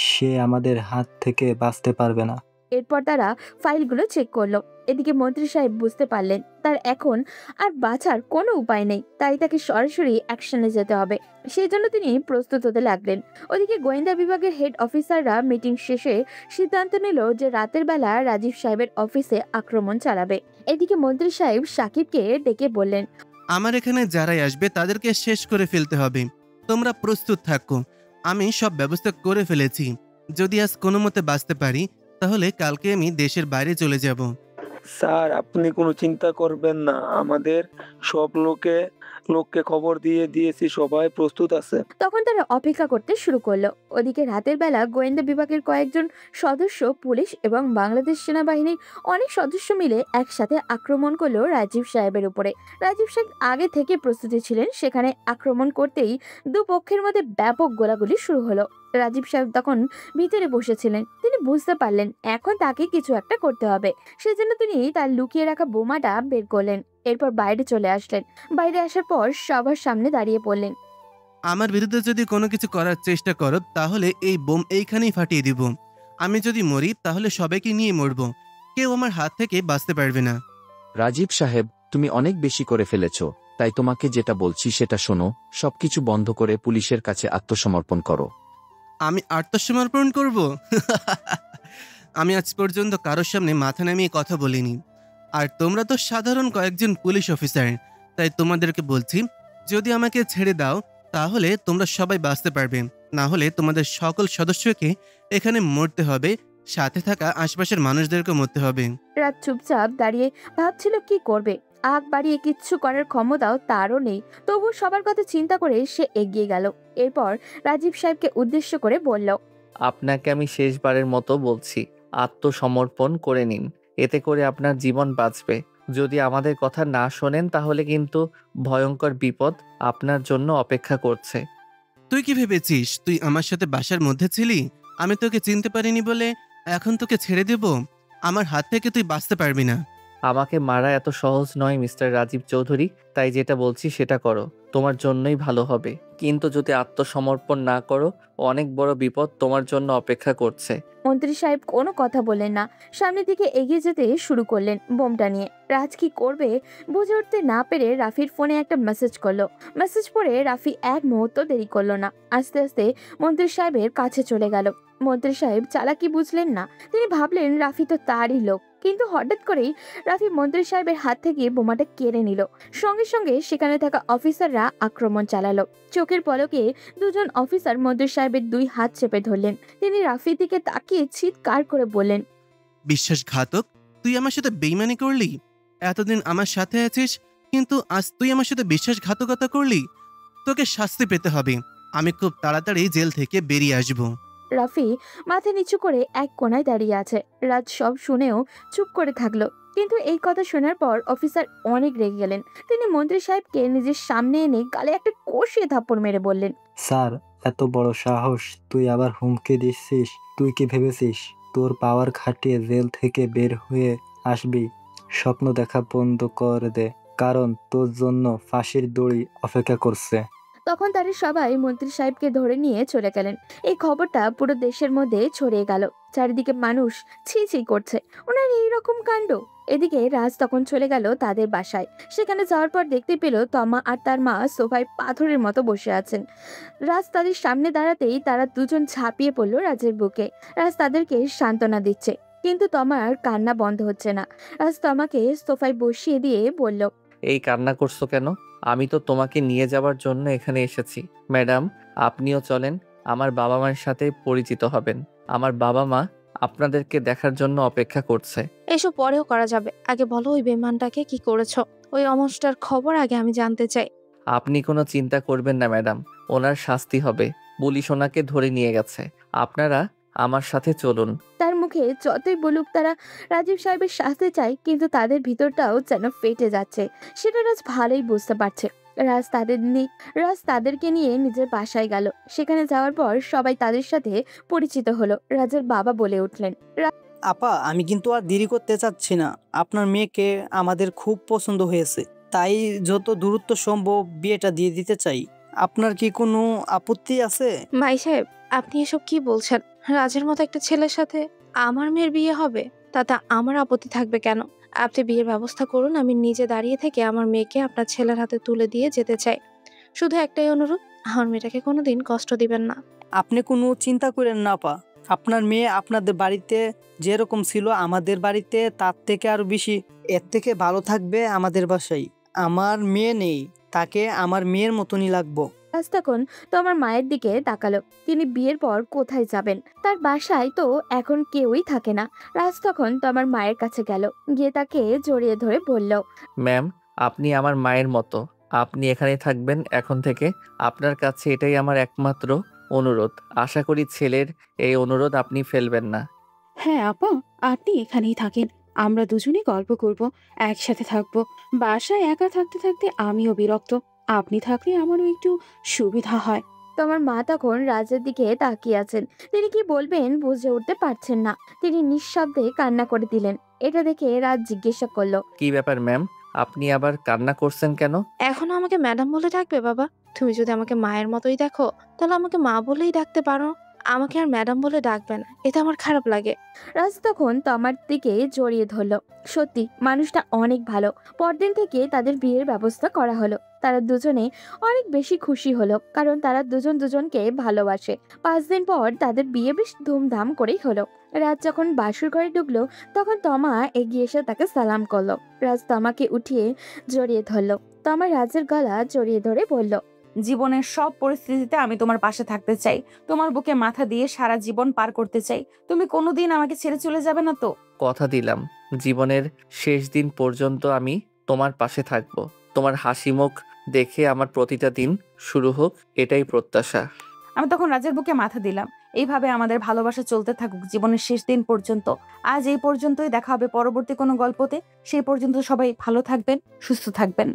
[SPEAKER 12] সে আমাদের হাত থেকে বাঁচতে পারবে না।
[SPEAKER 3] এরপর তারা ফাইলগুলো চেক করলো। এদিকে মন্ত্রী সাহেব বুঝতে পারলেন তার এখন আর বাঁচার কোনো উপায় নেই, তাই তাকে সরাসরি অ্যাকশনে যেতে হবে। সেই জন্য তিনি প্রস্তুত হতে লাগলেন। ওদিকে গোয়েন্দা বিভাগের হেড অফিসাররা মিটিং শেষে সিদ্ধান্ত নিল যে রাতের বেলা রাজীব সাহেবের অফিসে আক্রমণ চালাবে। এদিকে মন্ত্রী সাহেব সাকিবকে ডেকে বললেন,
[SPEAKER 4] আমার এখানে যারাই আসবে তাদেরকে শেষ করে ফেলতে হবে। তোমরা প্রস্তুত থাকো, আমি সব ব্যবস্থা করে ফেলেছি। যদি আজ কোনো মতে বাঁচতে পারি তাহলে কালকে আমি দেশের বাইরে চলে যাব।
[SPEAKER 7] স্যার, আপনি কোনো চিন্তা করবেন না। আমাদের সব লোককে খবর দিয়ে দিয়েছি, সবাই প্রস্তুত আছে।
[SPEAKER 3] তখন তারা অপেক্ষা করতে শুরু করলো। ওদিকে রাতের বেলা গোয়েন্দা বিভাগের কয়েকজন সদস্য, পুলিশ এবং বাংলাদেশ সেনাবাহিনীর অনেক সদস্য মিলে একসাথে আক্রমণ করলো রাজীব সাহেবের উপরে। রাজীব সাহেব আগে থেকে প্রস্তুতি ছিলেন। সেখানে আক্রমণ করতেই দুপক্ষের মধ্যে ব্যাপক গোলাগুলি শুরু হলো। রাজীব সাহেব তখন ভিতরে বসেছিলেন। তিনি বুঝতে পারলেন এখন তাকে কিছু একটা করতে হবে। সেজন্য তিনি তার লুকিয়ে রাখা বোমাটা বের করলেন। এরপর বাইরে চলে আসলেন। বাইরে আসার পর সবার সামনে দাঁড়িয়ে পড়লেন।
[SPEAKER 4] আমার বিরুদ্ধে যদি কোনো কিছু করার চেষ্টা করো তাহলে এই বোম এইখানেই ফাটিয়ে দিব। আমি যদি মরি তাহলে সবাইকে নিয়ে মরব, কেউ আমার হাত থেকে বাঁচতে পারবে না।
[SPEAKER 10] রাজীব সাহেব, তুমি অনেক বেশি করে ফেলেছ, তাই তোমাকে যেটা বলছি সেটা শোনো। সবকিছু বন্ধ করে পুলিশের কাছে আত্মসমর্পণ করো।
[SPEAKER 4] আমি আত্মসমর্পণ করব? আমি আজ পর্যন্ত কারোর সামনে মাথা নামিয়ে কথা বলিনি। আর তোমরা তো সাধারণ কয়েকজন পুলিশ অফিসার, তাই তোমাদেরকে বলছি যদি আমাকে ছেড়ে দাও তাহলে তোমরা সবাই বাঁচতে পারবে, না হলে তোমাদের সকল সদস্যকে এখানে মরতে হবে সাথে থাকা আশপাশের মানুষদেরকেও মরতে হবে।
[SPEAKER 3] রাত চুপচাপ দাঁড়িয়ে ভাবছিল কি করবে। আগ বাড়িয়ে কিচ্ছু করার ক্ষমতাও তারও নেই। তবু সবার কথা চিন্তা করে সে এগিয়ে গেল। এরপর রাজীব সাহেবকে উদ্দেশ্য করে বলল,
[SPEAKER 5] আপনাকে আমি শেষবারের মতো বলছি, আত্মসমর্পণ করে নিন। এতে করে আপনার জীবন বাঁচবে। যদি আমাদের কথা না শোনেন তাহলে কিন্তু ভয়ঙ্কর বিপদ আপনার জন্য অপেক্ষা করছে।
[SPEAKER 4] তুই কি ভেবেছিস তুই আমার সাথে বাসার মধ্যে ছিলি? আমি তোকে চিনতে পারিনি বলে এখন তোকে ছেড়ে দেব? আমার হাত থেকে তুই বাঁচতে পারবি না।
[SPEAKER 5] আমাকে মারা এত সহজ নয় মিস্টার রাজীব চৌধুরী, তাই যেটা বলছি সেটা করো, তোমার জন্যই ভালো হবে। কিন্তু যদি আত্মসমর্পণ না করো, অনেক বড় বিপদ তোমার জন্য অপেক্ষা করছে।
[SPEAKER 3] মন্ত্রী সাহেব কোনো কথা বললেন না, সামনের দিকে এগিয়ে যেতে শুরু করলেন বোমটা নিয়ে। রাজ কি করবে বুঝে উঠতে না পেরে রাফির ফোনে একটা মেসেজ করলো। মেসেজ পড়ে রাফি এক মুহূর্ত দেরি করলো না, আস্তে আস্তে মন্ত্রী সাহেবের কাছে চলে গেল। মন্ত্রী সাহেব চালাকি বুঝলেন না, তিনি ভাবলেন রাফি তো তারই লোক। কিন্তু হঠাৎ করেই রাফি মন্ত্রী সাহেবের হাত থেকে বোমাটা কেড়ে নিল। সঙ্গে সঙ্গে সেখানে থাকা অফিসাররা আক্রমণ চালালো। চোখের পলকে দুজন অফিসার মন্ত্রী সাহেবের দুই হাত চেপে ধরলেন। তিনি রাফির দিকে তাকিয়ে চিৎকার করে বললেন,
[SPEAKER 4] বিশ্বাসঘাতক! তুই আমার সাথে বেইমানি করলি। এতদিন আমার সাথে আছিস, কিন্তু আজ তুই আমার সাথে বিশ্বাসঘাতকতা করলি। তোকে শাস্তি পেতে হবে। আমি খুব তাড়াতাড়ি জেল থেকে বেরিয়ে আসব।
[SPEAKER 3] রাফি মাথা নিচু করে এক কোণায় দাঁড়িয়ে আছে। রাজ সব শুনেও চুপ করে থাকলো। কিন্তু এই কথা শোনার পর অফিসার অনেক রেগে গেলেন। তিনি মন্ত্রী সাহেবকে নিজের সামনে এনে গালে একটা কষিয়ে থাপ্পড় মেরে বললেন,
[SPEAKER 12] স্যার, এত বড় সাহস! তুই আবার হুমকি দিচ্ছিস? তুই কি ভেবেছিস তোর পাওয়ার খাটিয়ে জেল থেকে বের হয়ে আসবি? স্বপ্ন দেখা বন্ধ করে দে, কারণ তোর জন্য ফাঁসির দড়ি অপেক্ষা করছে।
[SPEAKER 3] তখন তারা সবাই মন্ত্রী সাহেবকে ধরে নিয়ে চলে গেলেন। এই খবরটা পুরো দেশের মধ্যে ছড়িয়ে গেল। চারিদিকে মানুষ ছি ছি করছে, ওনার এইরকম কাণ্ড। এদিকে রাজ তখন চলে গেল তাদের বাসায়। সেখানে যাওয়ার পর দেখতে পেল তমা আর তার মা সোফায় পাথরের মতো বসে আছেন। রাজ তাদের সামনে দাঁড়াতেই তারা দুজন ঝাঁপিয়ে পড়লো রাজের বুকে। রাজ তাদেরকে সান্ত্বনা দিচ্ছে, কিন্তু তমার কান্না বন্ধ হচ্ছে না। রাজ তমাকে সোফায় বসিয়ে দিয়ে বলল,
[SPEAKER 5] এই কান্না করছো কেন? আমি তো তোমাকে নিয়ে যাওয়ার জন্য এখানে এসেছি। ম্যাডাম, আপনিও চলেন, আমার বাবা মায়ের সাথে পরিচিত হবেন। আমার বাবা মা আপনাদেরকে দেখার জন্য অপেক্ষা করছে।
[SPEAKER 8] এসব পরেও করা যাবে, আগে বলো ওই বেমানটাকে কি করেছো? ওই অমনটার খবর আগে আমি জানতে চাই।
[SPEAKER 5] আপনি কোনো চিন্তা করবেন না ম্যাডাম, ওনার শাস্তি হবে। পুলিশ ওনাকে ধরে নিয়ে গেছে। আপনারা আমার সাথে চলুন।
[SPEAKER 3] তার মুখে যতই বলুক তারা রাজীব সাহেবের শাস্তি চায়, কিন্তু তাদের ভিতরটাও যেন ফেটে যাচ্ছে। সেটা রাজ ভালোই বুঝতে পারছে। রাজ তাদেরকে নিয়ে নিজের বাসায় গেল। সেখানে যাওয়ার পর সবাই তাদের সাথে পরিচিত হলো। রাজের বাবা বলে উঠলেন,
[SPEAKER 13] আপা, আমি কিন্তু আর দেরি করতে চাচ্ছি না। আপনার মেয়েকে আমাদের খুব পছন্দ হয়েছে, তাই যত দূরত্ব সম্ভব বিয়েটা দিয়ে দিতে চাই। আপনার কি কোনো আপত্তি আছে?
[SPEAKER 8] ভাই সাহেব, আপনি এসব কি বলছেন? রাজের মতো একটা ছেলের সাথে আমার মেয়ের বিয়ে হবে? তাতে আমার আপত্তি থাকবে কেন? আপনি বিয়ের ব্যবস্থা করুন, আমি নিজে দাঁড়িয়ে থেকে আমার মেয়েকে আপনার ছেলের হাতে তুলে দিয়ে যেতে চাই। শুধু একটাই অনুরোধ, আমার মেয়েটাকে কোনোদিন কষ্ট দিবেন না।
[SPEAKER 13] আপনি কোনো চিন্তা করেন না আপা। আপনার মেয়ে আপনাদের বাড়িতে যেরকম ছিল আমাদের বাড়িতে তার থেকে আরো বেশি, এর থেকে ভালো থাকবে আমাদের বাসায়। আমার মেয়ে নেই, তাকে আমার মেয়ের মতনই লাগবো।
[SPEAKER 3] রাজ তখন তো আমার মায়ের দিকে তাকালো। তিনি বিয়ের পর কোথায় যাবেন? তার বাসায় তো এখন কেউই থাকে না। রাজ তখন তো আমার মায়ের কাছে গেল, গিয়ে তাকে জড়িয়ে ধরে বলল,
[SPEAKER 5] ম্যাম, আপনি আমার মায়ের মতো। আপনি এখানেই থাকবেন এখন থেকে। আপনার কাছে এটাই আমার একমাত্র অনুরোধ। আশা করি ছেলের এই অনুরোধ আপনি ফেলবেন না।
[SPEAKER 14] হ্যাঁ আপা, আপনি এখানেই থাকেন। আমরা দুজনে গল্প করব, একসাথে থাকবো। বাসায় একা থাকতে থাকতে আমিও বিরক্ত। আপনি থাকলে আমারও একটু সুবিধা হয়।
[SPEAKER 3] তো আমার মা তখন রাজের দিকে তাকিয়ে আছেন। তিনি কি বলবেন বুঝে উঠতে পারছেন না। তিনি নিঃশব্দে কান্না করে দিলেন। এটা দেখে রাজ জিজ্ঞাসা করলো,
[SPEAKER 5] কি ব্যাপার ম্যাম, আপনি আবার কান্না করছেন কেন?
[SPEAKER 8] এখনো আমাকে ম্যাডাম বলে ডাকবে? বাবা, তুমি যদি আমাকে মায়ের মতোই দেখো তাহলে আমাকে মা বলেই ডাকতে পারো। আমাকে আর ম্যাডাম বলে ডাকবে না, এটা আমার খারাপ লাগে।
[SPEAKER 3] রাজ তখন তমার দিকে জড়িয়ে ধরলো। সত্যি মানুষটা অনেক ভালো। পরদিন থেকে তাদের বিয়ের ব্যবস্থা করা হলো। তারা দুজনে অনেক বেশি খুশি হলো, কারণ তারা দুজন দুজনকে ভালোবাসে। 5 দিন পর তাদের বিয়ে বেশ ধুমধাম করেই হলো। রাজ যখন বাসুর ঘরে ঢুকলো তখন তমা এগিয়ে এসে তাকে সালাম করলো। রাজ তমাকে উঠিয়ে জড়িয়ে ধরলো। তমা রাজের গলা জড়িয়ে ধরে বলল,
[SPEAKER 2] জীবনের সব পরিস্থিতিতে আমি তোমার পাশে থাকতে চাই, তোমার বুকে মাথা দিয়ে সারা জীবন পার করতে চাই। তুমি কোনোদিন আমাকে ছেড়ে চলে যাবে না তো?
[SPEAKER 5] কথা দিলাম, জীবনের শেষ দিন পর্যন্ত আমি তোমার পাশে থাকব। তোমার হাসি মুখ দেখে আমার প্রতিটা দিন শুরু হোক, এটাই প্রত্যাশা।
[SPEAKER 2] আমি তখন রাজের বুকে মাথা দিলাম। এইভাবে আমাদের ভালোবাসা চলতে থাকুক জীবনের শেষ দিন পর্যন্ত। আজ এই পর্যন্তই, দেখা হবে পরবর্তী কোনো গল্পতে। সেই পর্যন্ত সবাই ভালো থাকবেন, সুস্থ থাকবেন।